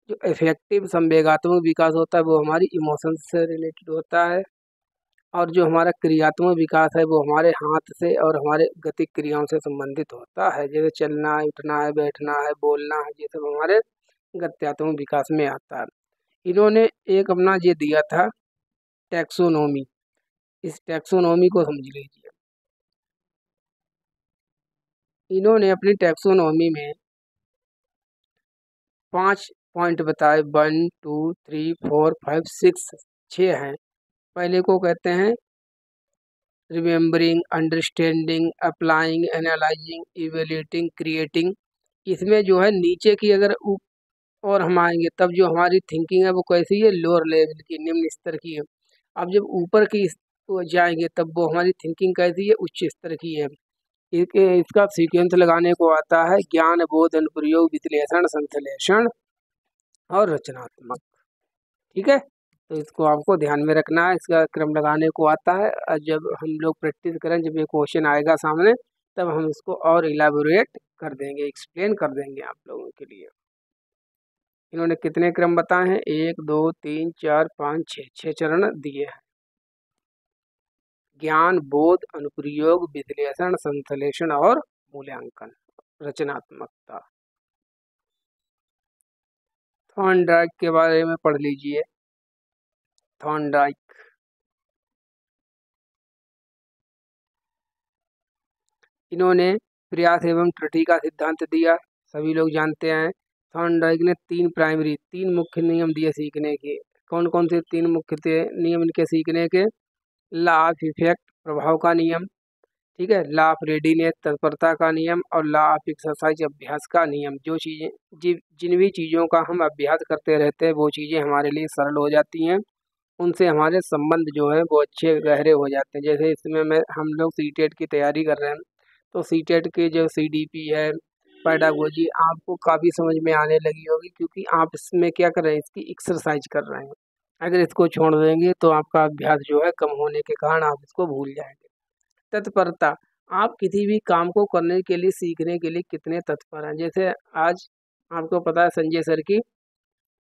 जो इफेक्टिव संवेगात्मक विकास होता है वो हमारी इमोशंस से रिलेटेड होता है। और जो हमारा क्रियात्मक विकास है वो हमारे हाथ से और हमारे गतिक क्रियाओं से संबंधित होता है, जैसे चलना है, उठना है, बैठना है, बोलना है, ये सब हमारे गत्यात्मक विकास में आता है। इन्होंने एक अपना ये दिया था टैक्सोनॉमी, इस टैक्सोनॉमी को समझ लीजिए। इन्होंने अपनी टैक्सोनॉमी में 5 पॉइंट बताए, 1 2 3 4 5 6 हैं। पहले को कहते हैं remembering, understanding, applying, analysing, evaluating, creating. इसमें जो है नीचे की अगर और हम आएंगे तब जो हमारी थिंकिंग है वो कैसी है, लोअर लेवल की, निम्न स्तर की है। अब जब ऊपर की जाएंगे तब वो हमारी थिंकिंग कैसी है, उच्च स्तर की है। इसका सीक्वेंस लगाने को आता है ज्ञान, बोध, अनुप्रयोग, विश्लेषण, संश्लेषण और रचनात्मक, ठीक है। तो इसको आपको ध्यान में रखना है, इसका क्रम लगाने को आता है। और जब हम लोग प्रैक्टिस करें, जब ये क्वेश्चन आएगा सामने, तब हम इसको और इलाबोरेट कर देंगे, एक्सप्लेन कर देंगे आप लोगों के लिए। इन्होंने कितने क्रम बताए हैं, 1 2 3 4 5 6, 6 चरण दिए हैं। ज्ञान, बोध, अनुप्रयोग, विश्लेषण, संश्लेषण और मूल्यांकन, रचनात्मकता। थॉर्नडाइक के बारे में पढ़ लीजिए। थॉर्नडाइक, इन्होंने प्रयास एवं त्रुटि का सिद्धांत दिया, सभी लोग जानते हैं। थॉर्नडाइक ने 3 मुख्य नियम दिए सीखने के। कौन कौन से 3 मुख्य नियम इनके सीखने के, लॉ ऑफ इफेक्ट, प्रभाव का नियम, ठीक है, लॉ ऑफ रेडीनेस, तत्परता का नियम, और लॉ ऑफ एक्सरसाइज, अभ्यास का नियम। जो चीज़ें, जिन भी चीज़ों का हम अभ्यास करते रहते हैं वो चीज़ें हमारे लिए सरल हो जाती हैं, उनसे हमारे संबंध जो है वो अच्छे गहरे हो जाते हैं। जैसे इसमें हम लोग सीटेट की तैयारी कर रहे हैं, तो सीटेट के जो CDP है, पेडागोजी, आपको काफ़ी समझ में आने लगी होगी, क्योंकि आप इसमें क्या कर रहे हैं, इसकी एक्सरसाइज कर रहे हैं। अगर इसको छोड़ देंगे तो आपका अभ्यास जो है कम होने के कारण आप इसको भूल जाएंगे। तत्परता, आप किसी भी काम को करने के लिए, सीखने के लिए कितने तत्पर हैं। जैसे आज आपको पता है संजय सर की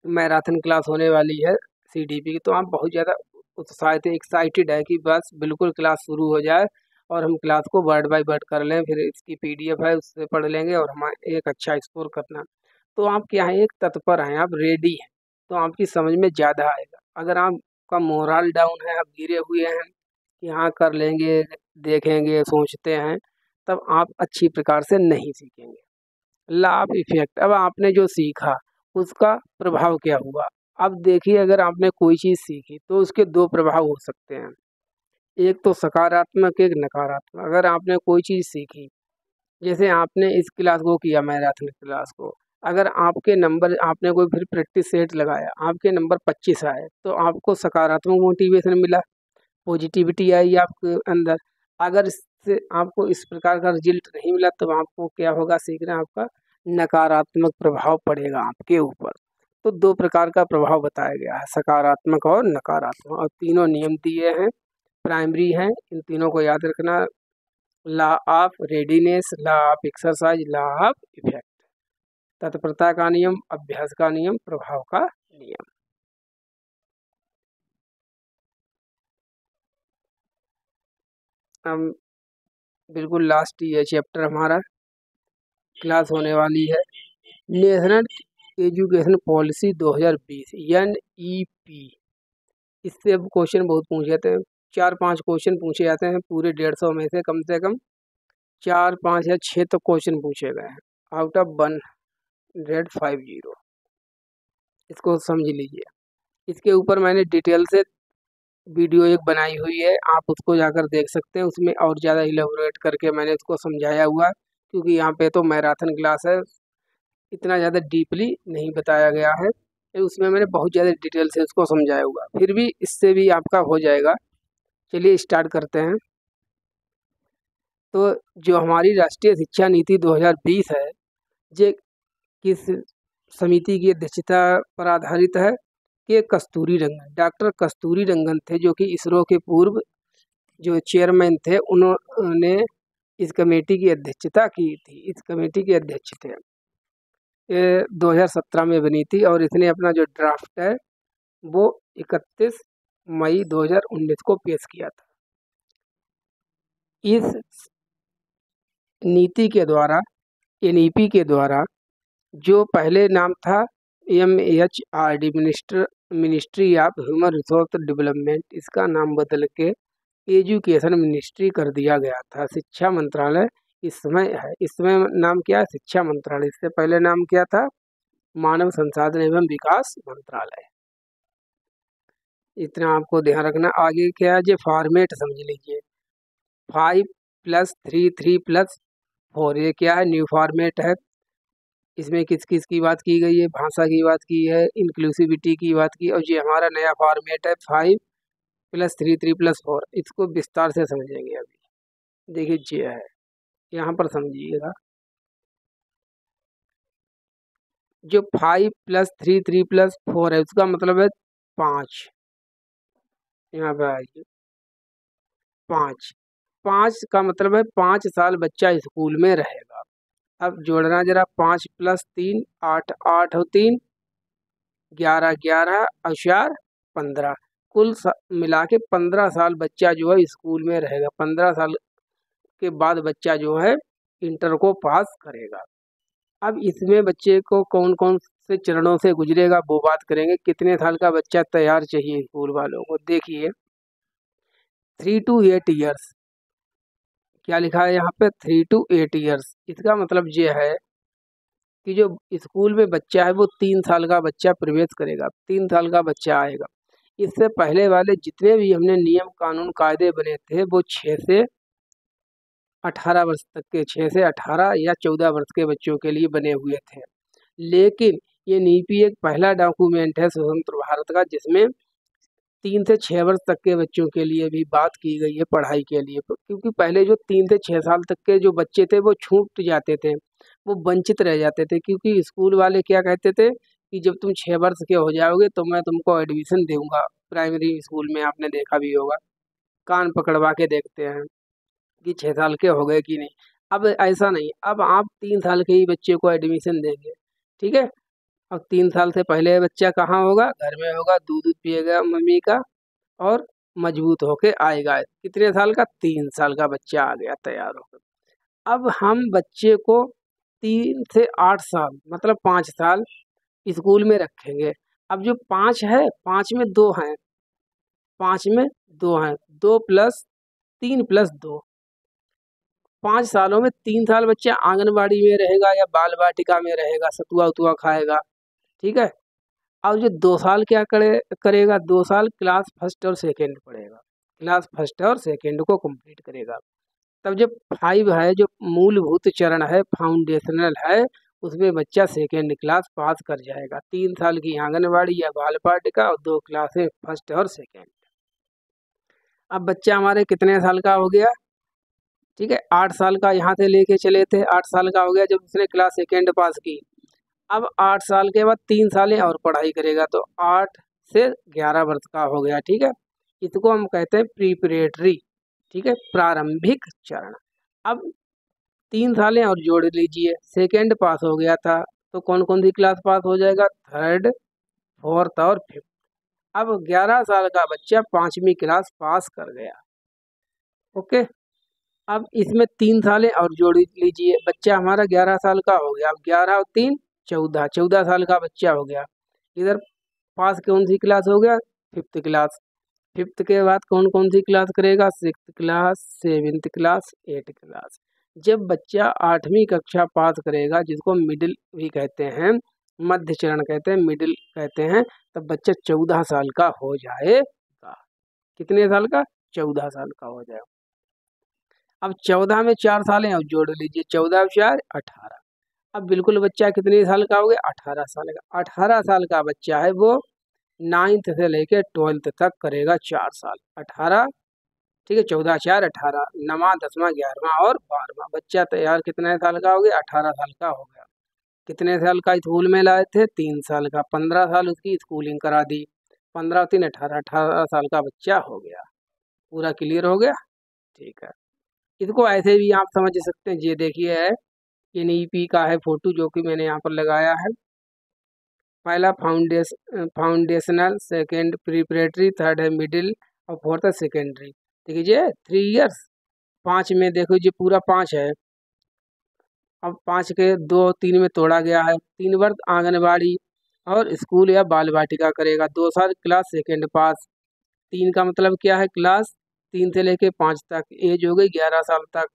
मैराथन क्लास होने वाली है CDP की, तो आप बहुत ज़्यादा उत्साहित है, एक्साइटेड है कि बस बिल्कुल क्लास शुरू हो जाए और हम क्लास को वर्ड बाय वर्ड कर लें, फिर इसकी PDF है उससे पढ़ लेंगे और हमारे एक अच्छा स्कोर करना। तो आप क्या है, एक तत्पर हैं, आप रेडी हैं, तो आपकी समझ में ज़्यादा आएगा। अगर आपका मोरल डाउन है, आप गिरे हुए हैं कि हाँ कर लेंगे, देखेंगे, सोचते हैं, तब आप अच्छी प्रकार से नहीं सीखेंगे। लॉ ऑफ इफेक्ट, अब आपने जो सीखा उसका प्रभाव क्या हुआ। अब देखिए, अगर आपने कोई चीज़ सीखी तो उसके 2 प्रभाव हो सकते हैं, एक तो सकारात्मक, एक नकारात्मक। अगर आपने कोई चीज़ सीखी, जैसे आपने इस क्लास को किया, मैराथन क्लास को, अगर आपके नंबर, आपने कोई फिर प्रैक्टिस सेट लगाया, आपके नंबर 25 आए, तो आपको सकारात्मक मोटिवेशन मिला, पॉजिटिविटी आई आपके अंदर। अगर इससे आपको इस प्रकार का रिजल्ट नहीं मिला तो आपको क्या होगा, सीखना आपका नकारात्मक प्रभाव पड़ेगा आपके ऊपर। तो दो प्रकार का प्रभाव बताया गया है, सकारात्मक और नकारात्मक, और तीनों नियम दिए हैं, प्राइमरी हैं। इन तीनों को याद रखना, law of readiness, law of exercise, law of effect. तत्परता का नियम, अभ्यास का नियम, प्रभाव का नियम। हम बिल्कुल लास्ट ये चैप्टर हमारा क्लास होने वाली है, नेशनल एजुकेशन पॉलिसी 2020 NEP। इससे अब क्वेश्चन बहुत पूछे जाते हैं, 4-5 क्वेश्चन पूछे जाते हैं पूरे 150 में से कम 4, 5 या 6 तो क्वेश्चन पूछे गए हैं आउट ऑफ 150। इसको समझ लीजिए। इसके ऊपर मैंने डिटेल से वीडियो एक बनाई हुई है, आप उसको जाकर देख सकते हैं। उसमें और ज़्यादा इलेबोरेट करके मैंने उसको समझाया हुआ है, क्योंकि यहाँ पे तो मैराथन क्लास है, इतना ज़्यादा डीपली नहीं बताया गया है। उसमें मैंने बहुत ज़्यादा डिटेल से उसको समझाया हुआ, फिर भी इससे भी आपका हो जाएगा। चलिए स्टार्ट करते हैं। तो जो हमारी राष्ट्रीय शिक्षा नीति 2020 है, ये किस समिति की अध्यक्षता पर आधारित है? कि कस्तूरी रंगन, डॉक्टर कस्तूरी रंगन थे, जो कि इसरो के पूर्व जो चेयरमैन थे, उन्होंने इस कमेटी की अध्यक्षता की थी। इस कमेटी के अध्यक्ष थे। ये 2017 में बनी थी, और इसने अपना जो ड्राफ्ट है वो 31 मई 2019 को पेश किया था। इस नीति के द्वारा, NEP के द्वारा, जो पहले नाम था MHRD, ministry of human resource development, इसका नाम बदल के एजुकेशन मिनिस्ट्री कर दिया गया था। शिक्षा मंत्रालय इस समय है, इस समय नाम क्या है? शिक्षा मंत्रालय। इससे पहले नाम क्या था? मानव संसाधन एवं विकास मंत्रालय। इतना आपको ध्यान रखना। आगे क्या है? जो फॉर्मेट समझ लीजिए, 5+3+3+4, ये क्या है? न्यू फॉर्मेट है। इसमें किस किस की बात की गई है? भाषा की बात की है, इंक्लूसिविटी की बात की, और ये हमारा नया फॉर्मेट है 5+3+3+4। इसको विस्तार से समझेंगे अभी। देखिए ये है, यहाँ पर समझिएगा। जो 5+3+3+4 है, उसका मतलब है 5। यहाँ पे आइए, 5। 5 का मतलब है 5 साल बच्चा स्कूल में रहेगा। अब जोड़ना जरा, 5+3 8, 8 और 3 11, 11 और 4 15, कुल मिला के 15 साल बच्चा जो है स्कूल में रहेगा। 15 साल के बाद बच्चा जो है इंटर को पास करेगा। अब इसमें बच्चे को कौन कौन से चरणों से गुजरेगा वो बात करेंगे। कितने साल का बच्चा तैयार चाहिए स्कूल वालों को? देखिए 3 to 8 ईयर्स, क्या लिखा है यहाँ पे? 3 to 8 ईयर्स। इसका मतलब ये है कि जो स्कूल में बच्चा है वो 3 साल का बच्चा प्रवेश करेगा, 3 साल का बच्चा आएगा। इससे पहले वाले जितने भी हमने नियम कानून कायदे बने थे वो 6 से 18 वर्ष तक के, 6 से 18 या 14 वर्ष के बच्चों के लिए बने हुए थे। लेकिन ये नीति एक पहला डॉक्यूमेंट है स्वतंत्र भारत का, जिसमें 3 से 6 वर्ष तक के बच्चों के लिए भी बात की गई है पढ़ाई के लिए। क्योंकि पहले जो 3 से 6 साल तक के जो बच्चे थे वो छूट जाते थे, वो वंचित रह जाते थे। क्योंकि स्कूल वाले क्या कहते थे कि जब तुम 6 वर्ष के हो जाओगे तो मैं तुमको एडमिशन दूंगा। प्राइमरी स्कूल में आपने देखा भी होगा, कान पकड़वा के देखते हैं कि 6 साल के हो गए कि नहीं। अब ऐसा नहीं, अब आप 3 साल के ही बच्चे को एडमिशन देंगे, ठीक है। अब 3 साल से पहले बच्चा कहाँ होगा? घर में होगा, दूध दूध पिएगा मम्मी का, और मजबूत होके आएगा। कितने साल का? 3 साल का बच्चा आ गया तैयार होकर। अब हम बच्चे को 3 से 8 साल मतलब 5 साल स्कूल में रखेंगे। अब जो 5 है, 5 में 2 हैं, 5 में 2 हैं, 2 + 3 + 2, 5 सालों में 3 साल बच्चा आंगनबाड़ी में रहेगा या बाल वाटिका में रहेगा, सतुआ उतुआ खाएगा, ठीक है। अब जो 2 साल क्या करेगा? 2 साल क्लास फर्स्ट और सेकंड पढ़ेगा, क्लास फर्स्ट और सेकंड को कंप्लीट करेगा। तब जब 5 है, जो मूलभूत चरण है, फाउंडेशनल है, उसमें बच्चा सेकंड क्लास पास कर जाएगा। 3 साल की आंगनबाड़ी या बाल वाटिका और 2 क्लासें फर्स्ट और सेकंड। अब बच्चा हमारे कितने साल का हो गया? ठीक है, 8 साल का यहाँ से लेके चले थे, 8 साल का हो गया जब उसने क्लास सेकंड पास की। अब 8 साल के बाद 3 सालें और पढ़ाई करेगा तो 8 से 11 वर्ष का हो गया। ठीक है, इसको हम कहते हैं प्रीपरेटरी। ठीक है, प्रारंभिक चरण। अब 3 सालें और जोड़ लीजिए, सेकेंड पास हो गया था तो कौन कौन सी क्लास पास हो जाएगा? थर्ड, फोर्थ और फिफ्थ। अब 11 साल का बच्चा 5वीं क्लास पास कर गया। ओके, अब इसमें 3 सालें और जोड़ लीजिए, बच्चा हमारा 11 साल का हो गया। अब 11 और 3 14, 14 साल का बच्चा हो गया। इधर पास कौन सी क्लास हो गया? Fifth class. फिफ्थ के बाद कौन कौन सी क्लास करेगा? Sixth class, seventh class, eighth class. जब बच्चा 8वीं कक्षा पास करेगा, जिसको मिडिल भी कहते हैं, मध्य चरण कहते हैं, मिडिल कहते हैं, तब बच्चा 14 साल का हो जाएगा। कितने साल का? 14 साल का हो जाएगा। अब 14 में 4 सालें अब जोड़ लीजिए, 14 4 18। अब बिल्कुल बच्चा कितने साल का हो गया? 18 साल का। 18 साल का बच्चा है वो 9th से लेके 12th तक करेगा 4 साल। 18, ठीक है, 14 4 18, 9वां 10वां 11वां और 12वां। बच्चा तैयार कितने साल का हो गया? 18 साल का हो गया। कितने साल का स्कूल में लाए थे? 3 साल का। 15 साल उसकी स्कूलिंग करा दी। 15 3 18, 18 साल का बच्चा हो गया। पूरा क्लियर हो गया? ठीक है, इसको ऐसे भी आप समझ सकते हैं। ये देखिए है एनईपी का है फोटो जो कि मैंने यहाँ पर लगाया है। पहला फाउंडेशनल, सेकंड प्रिपरेटरी, थर्ड है मिडिल और फोर्थ है सेकेंडरी। देखिए 3 इयर्स, 5 में देखो जी पूरा 5 है। अब 5 के 2 3 में तोड़ा गया है। 3 वर्ष आंगनबाड़ी और स्कूल या बाल वाटिका करेगा। 2 साल क्लास सेकेंड पास। 3 का मतलब क्या है? क्लास 3 से लेके 5 तक, एज हो गई 11 साल तक।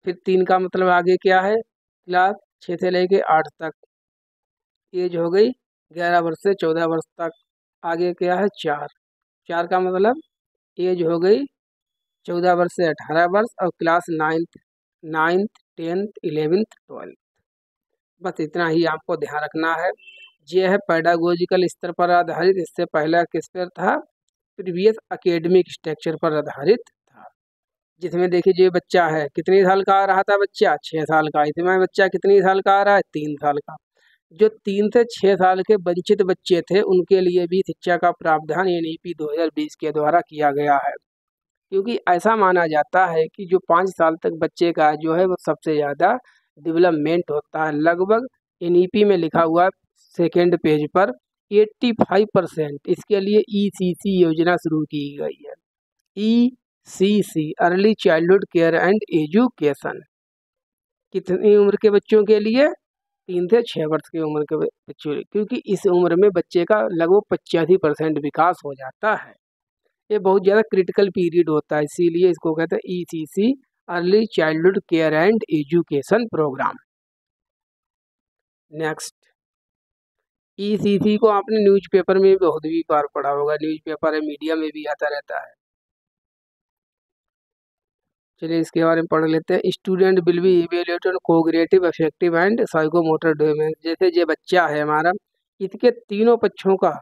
फिर 3 का मतलब आगे क्या है? क्लास 6 से लेके 8 तक, एज हो गई 11 वर्ष से 14 वर्ष तक। आगे क्या है? 4, 4 का मतलब एज हो गई 14 वर्ष से 18 वर्ष और class 9th 10th 11th 12th। बस इतना ही आपको ध्यान रखना है। ये है पेडागोजिकल स्तर पर आधारित। इससे पहला किस पर था? प्रीवियस एकेडमिक स्ट्रक्चर पर आधारित था। जिसमें देखिए जो बच्चा है कितने साल का आ रहा था? बच्चा 6 साल का। इसमें बच्चा कितने साल का आ रहा है? 3 साल का। जो 3 से 6 साल के वंचित बच्चे थे उनके लिए भी शिक्षा का प्रावधान एनईपी 2020 के द्वारा किया गया है। क्योंकि ऐसा माना जाता है कि जो 5 साल तक बच्चे का जो है वो सबसे ज़्यादा डेवलपमेंट होता है। लगभग एनईपी में लिखा हुआ है सेकेंड पेज पर 85% इसके लिए ईसीसी योजना शुरू की गई है। ECC, early childhood care and education. कितनी उम्र के बच्चों के लिए? 3 से 6 वर्ष की उम्र के बच्चों, क्योंकि इस उम्र में बच्चे का लगभग 85% विकास हो जाता है। ये बहुत ज़्यादा क्रिटिकल पीरियड होता है, इसीलिए इसको कहते हैं ECC, early childhood care and education programme. Next, ECC को आपने न्यूज़पेपर में बहुत भी बार पढ़ा होगा। न्यूज़पेपर है, मीडिया में भी आता रहता है। चलिए इसके बारे में पढ़ लेते हैं। Student will be evaluated cognitive, affective and psychomotor domain. जैसे ये बच्चा है हमारा, इसके तीनों पक्षों का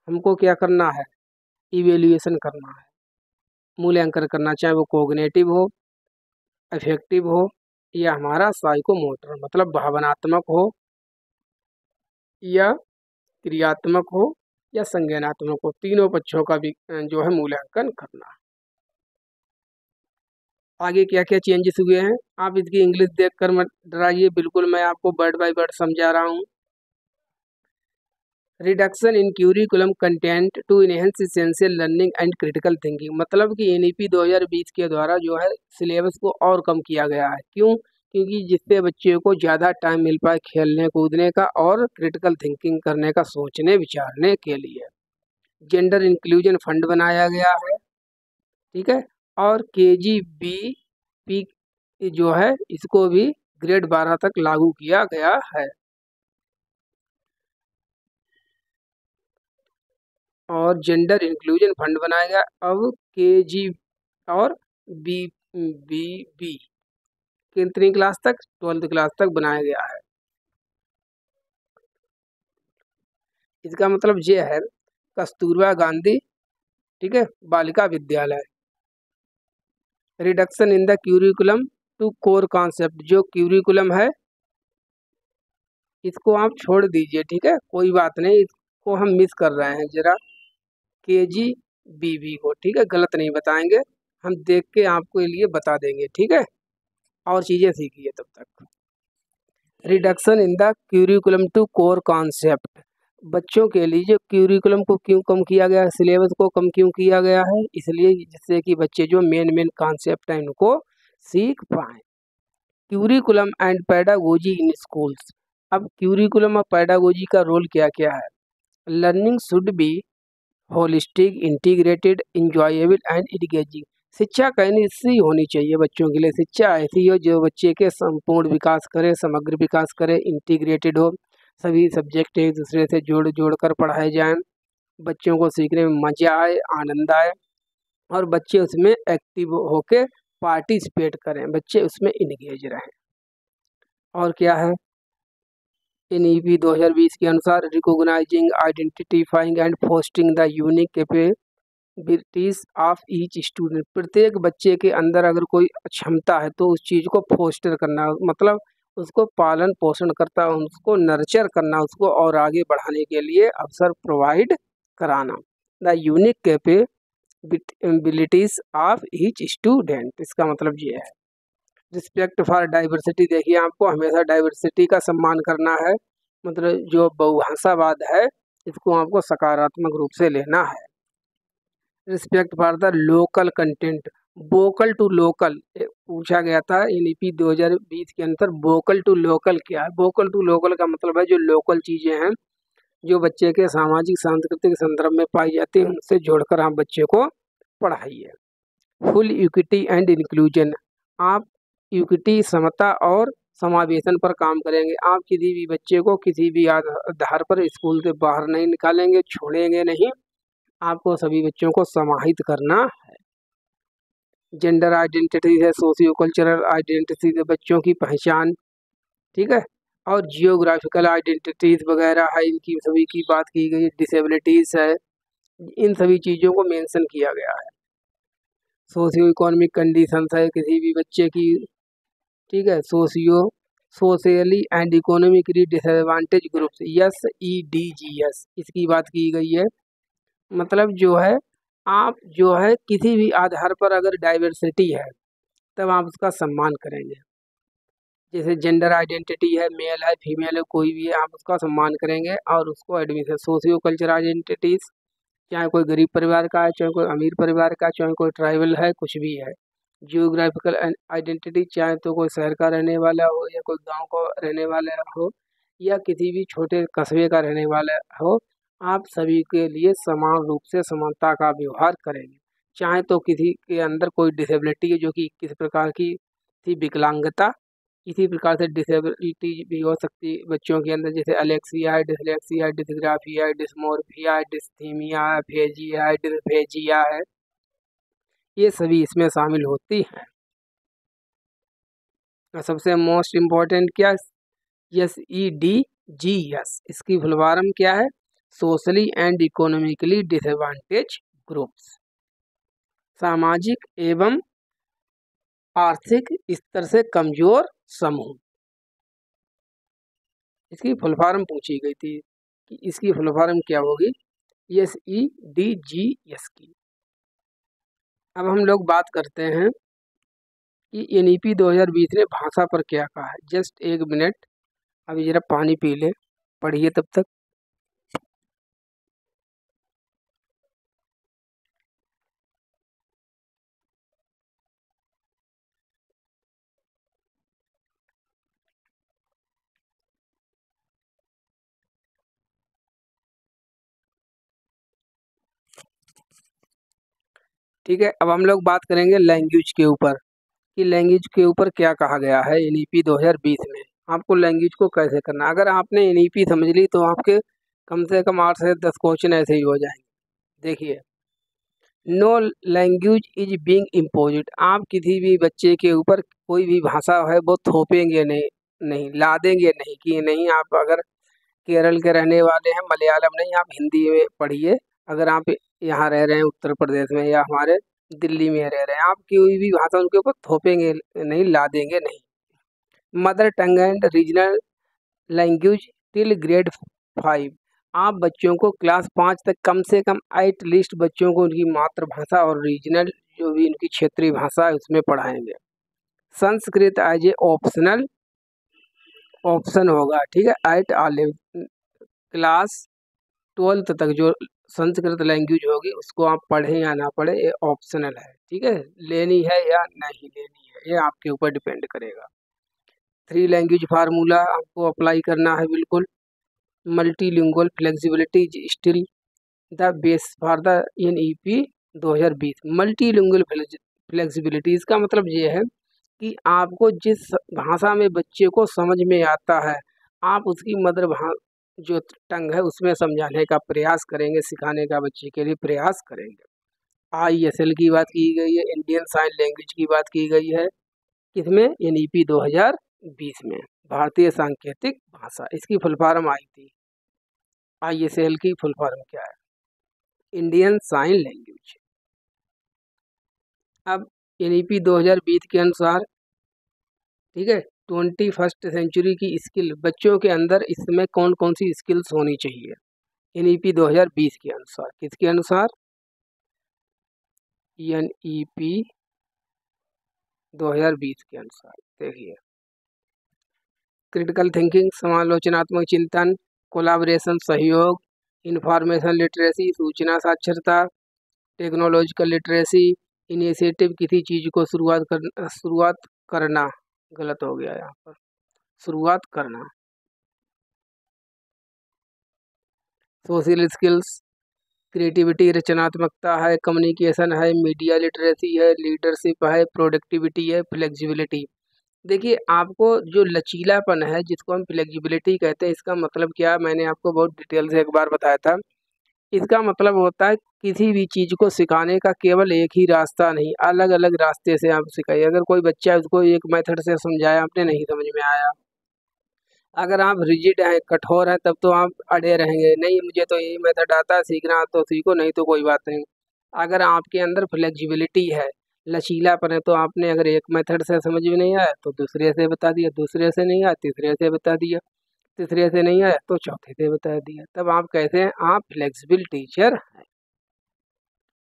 हमको क्या करना है? इवेल्युएशन करना है, मूल्यांकन करना, चाहे वो कोग्नेटिव हो, अफेक्टिव हो या हमारा साइकोमोटर मतलब भावनात्मक हो या क्रियात्मक हो या संज्ञानात्मक हो। तीनों पक्षों का भी जो है मूल्यांकन करना। आगे क्या क्या चेंजेस हुए हैं आप इसकी इंग्लिश देखकर मत डराइए, बिल्कुल मैं आपको वर्ड बाय वर्ड समझा रहा हूँ। Reduction in curriculum content to enhance essential learning and critical thinking. मतलब कि एनईपी 2020 के द्वारा जो है सिलेबस को और कम किया गया है। क्यों? क्योंकि जिससे बच्चे को ज़्यादा टाइम मिल पाए खेलने कूदने का और क्रिटिकल थिंकिंग करने का, सोचने विचारने के लिए। जेंडर इंक्लूजन फंड बनाया गया है, ठीक है, और KGBP जो है इसको भी ग्रेड 12 तक लागू किया गया है। और जेंडर इंक्लूजन फंड बनाया गया। अब KG और BBB कितनी क्लास तक? 12th क्लास तक बनाया गया है। इसका मतलब ये है कस्तूरबा गांधी, ठीक है, बालिका विद्यालय। Reduction in the curriculum to core concept. जो क्यूरिकुलम है इसको आप छोड़ दीजिए, ठीक है, कोई बात नहीं, इसको हम मिस कर रहे हैं जरा, KGBV को, ठीक है, गलत नहीं बताएंगे, हम देख के आपको लिए बता देंगे, ठीक है, और चीज़ें सीखिए तब तक। Reduction in the curriculum to core concept, बच्चों के लिए जो क्यूरिकुलम को क्यों कम किया गया है, सिलेबस को कम क्यों किया गया है, इसलिए जिससे कि बच्चे जो मेन कॉन्सेप्ट हैं उनको सीख पाएँ। Curriculum and pedagogy in schools, अब क्यूरिकुलम और पेडागोजी का रोल क्या क्या है। Learning should be holistic, integrated, enjoyable and engaging, शिक्षा कहीं ऐसी होनी चाहिए बच्चों के लिए, शिक्षा ऐसी हो जो बच्चे के संपूर्ण विकास करे, समग्र विकास करे, इंटीग्रेटेड हो, सभी सब्जेक्ट एक दूसरे से जोड़ कर पढ़ाए जाएं, बच्चों को सीखने में मजा आए, आनंद आए, और बच्चे उसमें एक्टिव होके पार्टिसिपेट करें, बच्चे उसमें इंगेज रहें। और क्या है, NEP 2020 के अनुसार recognising, identifying and fostering the unique capabilities of each student, प्रत्येक बच्चे के अंदर अगर कोई क्षमता है तो उस चीज़ को फोस्टर करना, मतलब उसको पालन पोषण करता, उसको नर्चर करना, उसको और आगे बढ़ाने के लिए अवसर प्रोवाइड कराना। The unique capabilities of each student, इसका मतलब ये है। रिस्पेक्ट फॉर डाइवर्सिटी, देखिए आपको हमेशा डाइवर्सिटी का सम्मान करना है, मतलब जो बहुभाषावाद है इसको आपको सकारात्मक रूप से लेना है। Respect for the local content, vocal to local पूछा गया था NEP 2020 के अंदर, वोकल टू लोकल क्या है। वोकल टू लोकल का मतलब है जो लोकल चीज़ें हैं जो बच्चे के सामाजिक सांस्कृतिक संदर्भ में पाई जाती हैं उनसे जोड़कर आप बच्चे को पढ़ाइए। फुल इक्विटी एंड इंक्लूजन, आप इक्विटी, समता और समावेशन पर काम करेंगे। आप किसी भी बच्चे को किसी भी आधार पर स्कूल से बाहर नहीं निकालेंगे, छोड़ेंगे नहीं, आपको सभी बच्चों को समाहित करना है। जेंडर आइडेंटिटी है, सोशियो कल्चरल आइडेंटिटी है, बच्चों की पहचान, ठीक है, और जियोग्राफिकल आइडेंटिटीज वगैरह है, इनकी सभी की बात की गई। डिसेबिलिटीज है, इन सभी चीज़ों को मेंशन किया गया है। सोशियो इकोनॉमिक कंडीशंस है किसी भी बच्चे की, ठीक है, socially and economically disadvantage groups, SEDGS, इसकी बात की गई है। मतलब जो है आप जो है किसी भी आधार पर अगर डाइवर्सिटी है तब आप उसका सम्मान करेंगे। जैसे जेंडर आइडेंटिटी है, मेल है, फीमेल है, कोई भी है, आप उसका सम्मान करेंगे और उसको एडमिशन। सोशियो कल्चर आइडेंटिटीज, चाहे कोई गरीब परिवार का है, चाहे कोई अमीर परिवार का, चाहे कोई ट्राइबल है, कुछ भी है। जियोग्राफिकल आइडेंटिटी, चाहे तो कोई शहर का रहने वाला हो या कोई गांव का रहने वाला हो या किसी भी छोटे कस्बे का रहने वाला हो, आप सभी के लिए समान रूप से समानता का व्यवहार करेंगे। चाहे तो किसी के अंदर कोई डिसेबिलिटी है जो कि किसी प्रकार की थी, विकलांगता, इसी प्रकार से डिसेबिलिटी भी हो सकती है बच्चों के अंदर, जैसे एलेक्सिया है, डिसलेक्सिया है, डिसग्राफिया है, डिस्मोर्फिया है, डिस्थीमिया है, फेजिया है, डिसफेजिया है, ये सभी इसमें शामिल होती हैं। और सबसे मोस्ट इम्पोर्टेंट क्या, SEDGS, इसकी फुल फॉर्म क्या है, socially and economically disadvantage groups, सामाजिक एवं आर्थिक स्तर से कमजोर समूह। इसकी फुल फॉर्म पूछी गई थी कि इसकी फुल फॉर्म क्या होगी, SEDGS की। अब हम लोग बात करते हैं कि NEP 2020 ने भाषा पर क्या कहा है। जस्ट एक मिनट, अभी जरा पानी पी ले, पढ़िए तब तक। ठीक है, अब हम लोग बात करेंगे लैंग्वेज के ऊपर कि लैंग्वेज के ऊपर क्या कहा गया है NEP 2020 में। आपको लैंग्वेज को कैसे करना, अगर आपने NEP समझ ली तो आपके कम से कम 8 से 10 क्वेश्चन ऐसे ही हो जाएंगे। देखिए, no language is being imposed, आप किसी भी बच्चे के ऊपर कोई भी भाषा है वो थोपेंगे नहीं, नहीं लादेंगे नहीं, कि नहीं आप अगर केरल के रहने वाले हैं, मलयालम नहीं, आप हिंदी में पढ़िए। अगर आप यहाँ रह रहे हैं उत्तर प्रदेश में या हमारे दिल्ली में रह रहे हैं, आप कोई भी भाषा उनके ऊपर थोपेंगे नहीं, लादेंगे नहीं। Mother tongue and regional language till grade 5। आप बच्चों को क्लास 5 तक कम से कम एट लीस्ट बच्चों को उनकी मातृभाषा और रीजनल जो भी उनकी क्षेत्रीय भाषा है उसमें पढ़ाएंगे। Sanskrit as a optional option होगा, ठीक है। एट क्लास 12th तक जो संस्कृत लैंग्वेज होगी उसको आप पढ़ें या ना पढ़ें, ये ऑप्शनल है, ठीक है। लेनी है या नहीं लेनी है ये आपके ऊपर डिपेंड करेगा। 3 लैंग्वेज फार्मूला आपको अप्लाई करना है बिल्कुल। Multilingual flexibility is still the base for the NEP 2020। Multilingual flexibility इसका मतलब ये है कि आपको जिस भाषा में बच्चे को समझ में आता है आप उसकी मदर जो टंग है उसमें समझाने का प्रयास करेंगे, सिखाने का बच्चे के लिए प्रयास करेंगे। ISL की बात की गई है, इंडियन साइन लैंग्वेज की बात की गई है, किसमें? NEP 2020 में। भारतीय सांकेतिक भाषा इसकी फुल फॉर्म आई थी। ISL की फुल फॉर्म क्या है? Indian sign language. अब NEP 2020 के अनुसार, ठीक है, 21st सेंचुरी की स्किल बच्चों के अंदर इस समय कौन कौन सी स्किल्स होनी चाहिए? NEP 2020 के अनुसार, किसके अनुसार? NEP 2020 के अनुसार। देखिए, क्रिटिकल थिंकिंग, समालोचनात्मक चिंतन, कोलाब्रेशन सहयोग, इंफॉर्मेशन लिटरेसी सूचना साक्षरता, टेक्नोलॉजिकल लिटरेसी, इनिशिएटिव किसी चीज़ को शुरुआत करना, गलत हो गया यहाँ पर, शुरुआत करना, सोशल स्किल्स, क्रिएटिविटी रचनात्मकता है, कम्युनिकेशन है, मीडिया लिटरेसी है, लीडरशिप है, प्रोडक्टिविटी है, फ्लेक्सिबिलिटी। देखिए, आपको जो लचीलापन है जिसको हम फ्लेक्सिबिलिटी कहते हैं इसका मतलब क्या है, मैंने आपको बहुत डिटेल से एक बार बताया था। इसका मतलब होता है किसी भी चीज़ को सिखाने का केवल एक ही रास्ता नहीं, अलग अलग रास्ते से आप सिखाइए। अगर कोई बच्चा है उसको एक मेथड से समझाया आपने, नहीं समझ में आया, अगर आप रिजिड हैं, कठोर हैं, तब तो आप अड़े रहेंगे, नहीं मुझे तो यही मेथड आता है, सीखना तो सीखो, नहीं तो कोई बात नहीं। अगर आपके अंदर फ्लेक्सिबिलिटी है, लचीलापन है, तो आपने अगर एक मेथड से समझ में नहीं आया तो दूसरे से बता दिया, दूसरे से नहीं आया तीसरे से बता दिया, तीसरे से नहीं आया तो चौथे से बता दिया, तब आप कहते हैं आप फ्लेक्सिबल टीचर हैं।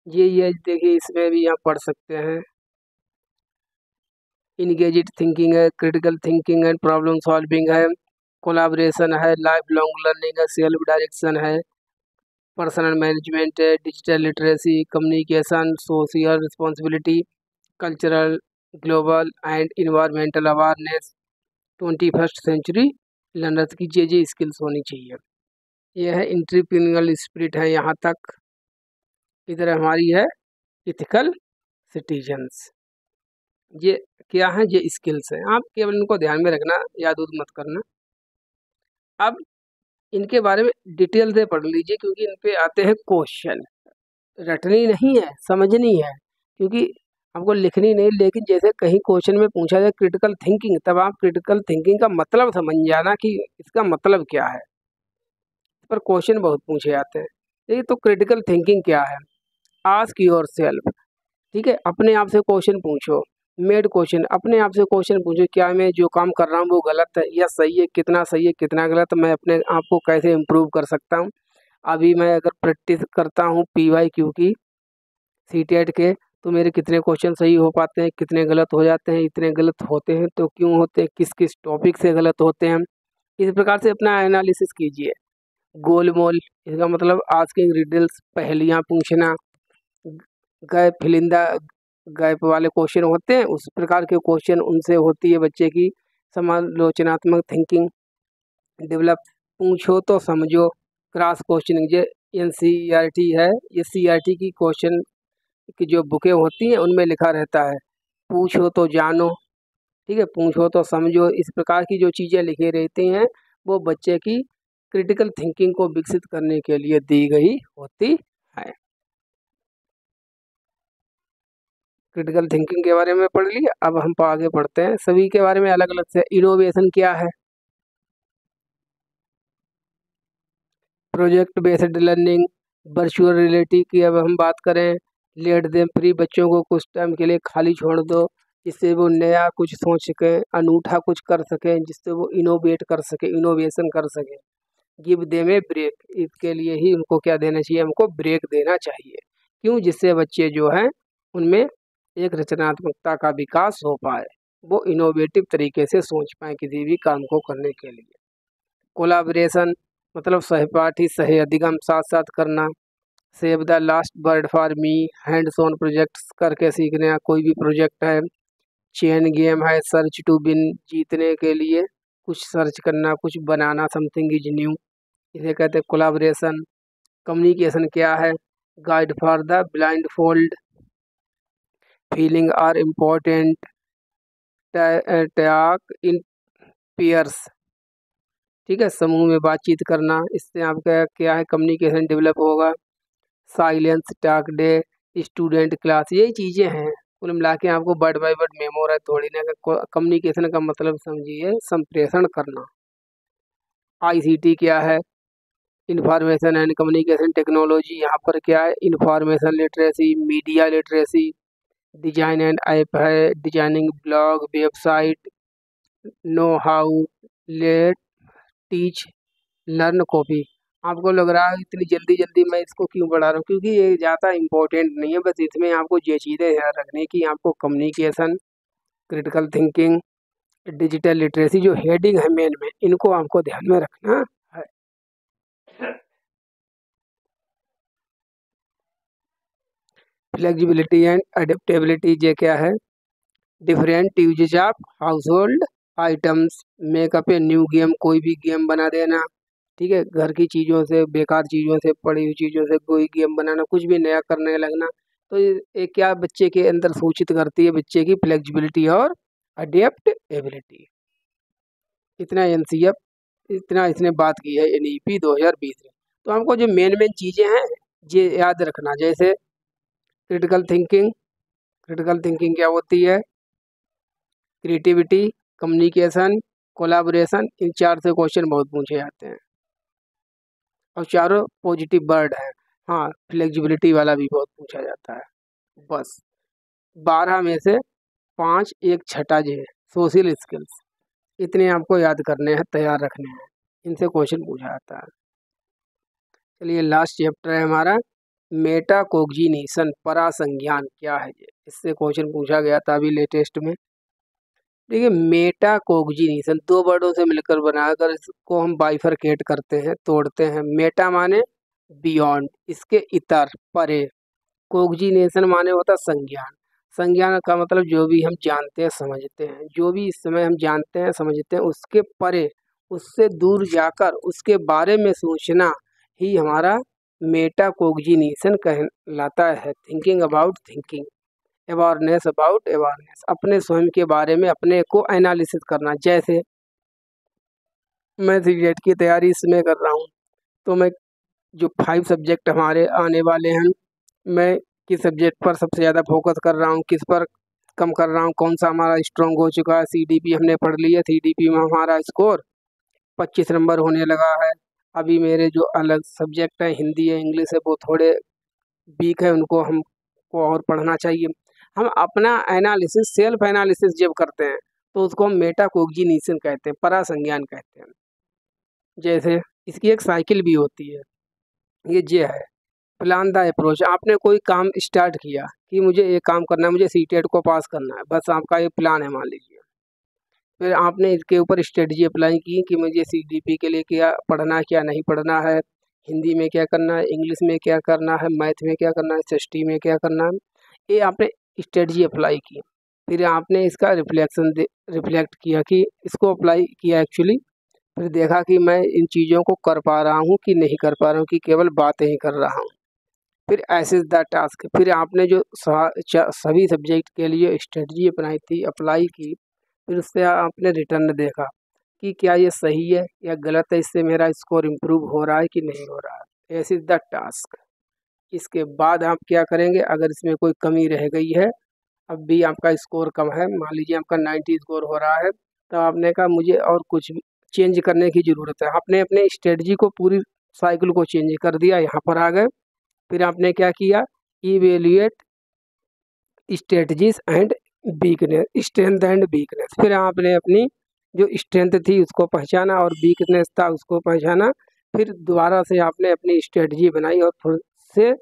ये देखिए, इसमें भी आप पढ़ सकते हैं। इंगेजिड थिंकिंग है, क्रिटिकल थिंकिंग है, प्रॉब्लम सॉल्विंग है, कोलाब्रेशन है, लाइफ लॉन्ग लर्निंग है, सेल्फ डायरेक्शन है, पर्सनल मैनेजमेंट है, digital literacy, communication, social responsibility, cultural, global and environmental awareness, 21st century learners की जे स्किल्स होनी चाहिए। यह है इंटरप्रेन्योरियल स्पिरिट है, यहाँ तक। इधर हमारी है इथिकल सिटीजन्स। ये क्या है? ये स्किल्स हैं, आप केवल इनको ध्यान में रखना, याद उद मत करना। अब इनके बारे में डिटेल से पढ़ लीजिए क्योंकि इन पे आते हैं क्वेश्चन। रटनी नहीं है, समझनी है, क्योंकि आपको लिखनी नहीं, लेकिन जैसे कहीं क्वेश्चन में पूछा जाए क्रिटिकल थिंकिंग, तब आप क्रिटिकल थिंकिंग का मतलब समझ जाना कि इसका मतलब क्या है। पर क्वेश्चन बहुत पूछे जाते हैं। देखिए, तो क्रिटिकल थिंकिंग क्या है? आस्क योर सेल्फ, ठीक है, अपने आप से क्वेश्चन पूछो। मेड क्वेश्चन, अपने आप से क्वेश्चन पूछो, क्या मैं जो काम कर रहा हूँ वो गलत है या सही है, कितना सही है कितना गलत, मैं अपने आप को कैसे इम्प्रूव कर सकता हूँ। अभी मैं अगर प्रैक्टिस करता हूँ PYQ की, CTET के, तो मेरे कितने क्वेश्चन सही हो पाते हैं, कितने गलत हो जाते हैं, इतने गलत होते हैं तो क्यों होते हैं, किस किस टॉपिक से गलत होते हैं। इस प्रकार से अपना एनालिसिस कीजिए। गोलमोल, इसका मतलब आस्किंग रिडल्स, पहेलियाँ पूछना, गैप फिलिंदा गैप वाले क्वेश्चन होते हैं, उस प्रकार के क्वेश्चन उनसे होती है बच्चे की समालोचनात्मक थिंकिंग डेवलप। पूछो तो समझो, क्रॉस क्वेश्चनिंग, ये NCERT है, ये CRT की क्वेश्चन की जो बुकें होती हैं उनमें लिखा रहता है, पूछो तो जानो, ठीक है, पूछो तो समझो। इस प्रकार की जो चीज़ें लिखी रहती हैं वो बच्चे की क्रिटिकल थिंकिंग को विकसित करने के लिए दी गई होती है। क्रिटिकल थिंकिंग के बारे में पढ़ लिया, अब हम आगे पढ़ते हैं सभी के बारे में अलग अलग से। इनोवेशन क्या है? Project based learning, virtual reality की अब हम बात करें, लेट देम फ्री, बच्चों को कुछ टाइम के लिए खाली छोड़ दो, जिससे वो नया कुछ सोच सकें, अनूठा कुछ कर सकें, जिससे वो इनोवेट कर सकें, इनोवेशन कर सकें। गिव देम ए ब्रेक, इसके लिए ही उनको क्या देना चाहिए, हमको ब्रेक देना चाहिए। क्यों? जिससे बच्चे जो हैं उनमें एक रचनात्मकता का विकास हो पाए, वो इनोवेटिव तरीके से सोच पाएँ किसी भी काम को करने के लिए। कोलाब्रेशन मतलब सहपाठी सहअधिगम साथ साथ करना। Save the last word for me, hands on projects करके सीखने का कोई भी प्रोजेक्ट है। चेन गेम है, सर्च टू विन, जीतने के लिए कुछ सर्च करना, कुछ बनाना, समथिंग इज न्यू, इसे कहते हैं कोलाब्रेशन। कम्युनिकेशन क्या है? Guide for the blindfold, feeling are important, talk in pairs, ठीक है, समूह में बातचीत करना, इससे आपका क्या है, कम्युनिकेशन डेवलप होगा। Silence, talk day, student class, यही चीज़ें हैं। कुल मिला के आपको वर्ड बाय वर्ड मेमो है थोड़ी ना। कम्युनिकेशन का मतलब समझिए संप्रेषण करना। आईसीटी क्या है? Information and communication technology. यहाँ पर क्या है? Information literacy, media literacy, design and app है, designing blog, website, know how, let, teach, learn, copy. आपको लग रहा है इतनी जल्दी जल्दी मैं इसको क्यों पढ़ा रहा हूँ? क्योंकि ये ज़्यादा इम्पोर्टेंट नहीं है, बस इसमें आपको ये चीज़ें ध्यान रखने की, आपको communication, critical thinking, digital literacy जो हेडिंग है मेन में, इनको आपको ध्यान में रखना है। फ्लेक्सिबिलिटी एंड अडेप्टेबिलिटी ये क्या है? Different uses of household items, make up a new game, कोई भी गेम बना देना, ठीक है, घर की चीज़ों से, बेकार चीज़ों से, पड़ी हुई चीज़ों से कोई गेम बनाना, कुछ भी नया करने लगना। तो ये क्या बच्चे के अंदर सूचित करती है? बच्चे की फ्लेक्सिबिलिटी और अडेप्टेबिलिटी। इतना एनसीएफ, इतना इसने बात की है एनईपी 2020 में। तो हमको जो मेन मेन चीज़ें हैं ये याद रखना। जैसे क्रिटिकल थिंकिंग, क्रिटिकल थिंकिंग क्या होती है? क्रिएटिविटी, कम्युनिकेशन, कोलाबोरेशन, इन चार से क्वेश्चन बहुत पूछे जाते हैं और चारों पॉजिटिव वर्ड है। हाँ, फ्लेक्सिबिलिटी वाला भी बहुत पूछा जाता है। बस 12 में से 5, एक छठा जो है सोशल स्किल्स, इतने आपको याद करने हैं, तैयार रखने हैं, इनसे क्वेश्चन पूछा जाता है। चलिए लास्ट चैप्टर है हमारा मेटाकोग्निशन, परासंज्ञान क्या है ये, इससे क्वेश्चन पूछा गया था अभी लेटेस्ट में। देखिए मेटाकोग्निशन दो वर्डों से मिलकर बना, अगर इसको हम बाइफरकेट करते हैं, तोड़ते हैं, मेटा माने बियॉन्ड, इसके इतर, परे, कोग्निशन माने होता संज्ञान। संज्ञान का मतलब जो भी हम जानते हैं, समझते हैं, जो भी इस समय हम जानते हैं, समझते हैं, उसके परे, उससे दूर जाकर उसके बारे में सोचना ही हमारा मेटाकोग्निशन कहलाता है। Thinking about thinking, awareness about awareness, अपने स्वयं के बारे में अपने को एनालिसिस करना। जैसे मैं सीटेट की तैयारी इसमें कर रहा हूँ, तो मैं जो 5 सब्जेक्ट हमारे आने वाले हैं, मैं किस सब्जेक्ट पर सबसे ज़्यादा फोकस कर रहा हूँ, किस पर कम कर रहा हूँ, कौन सा हमारा स्ट्रॉन्ग हो चुका है। सीडीपी हमने पढ़ लिया, सीडीपी में हमारा स्कोर 25 नंबर होने लगा है। अभी मेरे जो अलग सब्जेक्ट हैं, हिंदी है, इंग्लिश है, वो थोड़े वीक है, उनको हमको और पढ़ना चाहिए। हम अपना एनालिसिस, सेल्फ एनालिसिस जब करते हैं तो उसको हम मेटाकोग्निशन कहते हैं, परासंज्ञान कहते हैं। जैसे इसकी एक साइकिल भी होती है, ये है प्लान द अप्रोच। आपने कोई काम स्टार्ट किया कि मुझे ये काम करना है, मुझे सीटेट को पास करना है, बस आपका ये प्लान है मान लीजिए। फिर आपने इसके ऊपर स्ट्रेटजी अप्लाई की कि मुझे सीडीपी के लिए क्या पढ़ना है, क्या नहीं पढ़ना है, हिंदी में क्या करना है, इंग्लिश में क्या करना है, मैथ में क्या करना है, एसएसटी में क्या करना है, ये आपने स्ट्रेटजी अप्लाई की। फिर आपने इसका रिफ्लेक्ट किया कि इसको अप्लाई किया एक्चुअली, फिर देखा कि मैं इन चीज़ों को कर पा रहा हूँ कि नहीं कर पा रहा हूँ, कि केवल बातें ही कर रहा हूँ। फिर एसेस द टास्क, फिर आपने जो सभी सब्जेक्ट के लिए स्ट्रेटजी अपनाई थी, अप्लाई की, फिर उससे आपने रिटर्न देखा कि क्या ये सही है या गलत है, इससे मेरा स्कोर इम्प्रूव हो रहा है कि नहीं हो रहा है। Assess the task. इसके बाद आप क्या करेंगे? अगर इसमें कोई कमी रह गई है, अब भी आपका स्कोर कम है, मान लीजिए आपका 90 स्कोर हो रहा है, तो आपने कहा मुझे और कुछ चेंज करने की ज़रूरत है। आपने अपने स्ट्रेटजी को, पूरी साइकिल को चेंज कर दिया, यहाँ पर आ गए। फिर आपने क्या किया? Evaluate strategies and weakness, strength and weakness. फिर आपने अपनी जो स्ट्रेंथ थी उसको पहचाना और वीकनेस था उसको पहचाना। फिर दोबारा से आपने अपनी स्ट्रेटजी बनाई और फिर से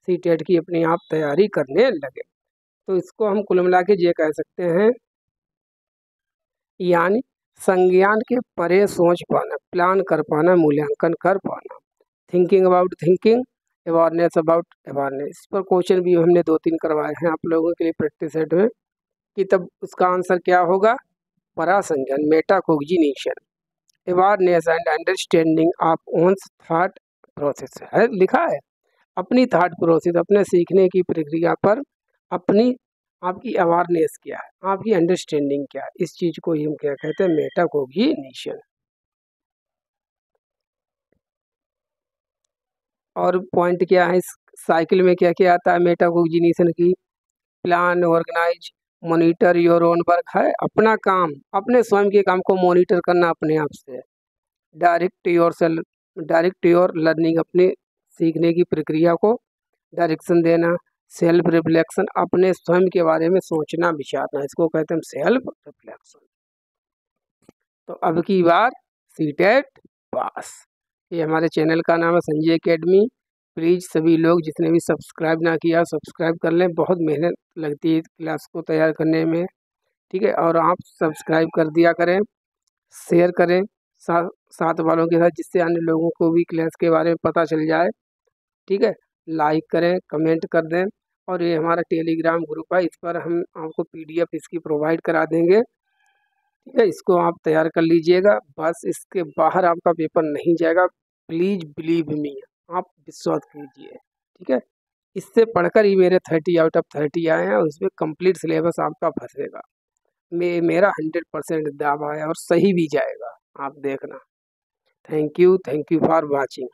सीटेट की अपनी आप तैयारी करने लगे। तो इसको हम कुल मिला के ये कह सकते हैं, यानी संज्ञान के परे सोच पाना, प्लान कर पाना, मूल्यांकन कर पाना। Thinking about thinking, awareness about awareness. इस पर क्वेश्चन भी हमने 2-3 करवाए हैं आप लोगों के लिए प्रैक्टिस सेट में, कि तब उसका आंसर क्या होगा, परासंज्ञान, metacognition, awareness and understanding of one's thought process है, लिखा है। अपनी थॉट प्रोसेस, अपने सीखने की प्रक्रिया पर अपनी आपकी अवेयरनेस क्या है, आपकी अंडरस्टैंडिंग क्या है, इस चीज को ही हम क्या कहते हैं, मेटाकोग्निशन। और पॉइंट क्या है इस साइकिल में, क्या क्या आता है मेटाकोग्निशन की, plan, organise, monitor your own work है, अपना काम, अपने स्वयं के काम को मॉनिटर करना अपने आप से। डायरेक्ट योर लर्निंग, अपने सीखने की प्रक्रिया को डायरेक्शन देना। सेल्फ रिफ्लेक्शन, अपने स्वयं के बारे में सोचना विचारना, इसको कहते हैं सेल्फ रिफ्लेक्शन। तो अब की बार सीटेट पास। ये हमारे चैनल का नाम है संजय एकेडमी। प्लीज़ सभी लोग जितने भी सब्सक्राइब ना किया सब्सक्राइब कर लें, बहुत मेहनत लगती है क्लास को तैयार करने में, ठीक है। और आप सब्सक्राइब कर दिया करें, शेयर करें साथ वालों के साथ, जिससे अन्य लोगों को भी क्लास के बारे में पता चल जाए, ठीक है। लाइक करें, कमेंट कर दें। और ये हमारा टेलीग्राम ग्रुप है, इस पर हम आपको पीडीएफ इसकी प्रोवाइड करा देंगे, ठीक है। इसको आप तैयार कर लीजिएगा, बस इसके बाहर आपका पेपर नहीं जाएगा, प्लीज़ बिलीव मी, आप विश्वास कीजिए, ठीक है। इससे पढ़कर ही मेरे 30 आउट ऑफ 30 आए हैं और इसमें कंप्लीट सिलेबस आपका फंसेगा। मेरा 100% दावा है और सही भी जाएगा, आप देखना। Thank you for watching.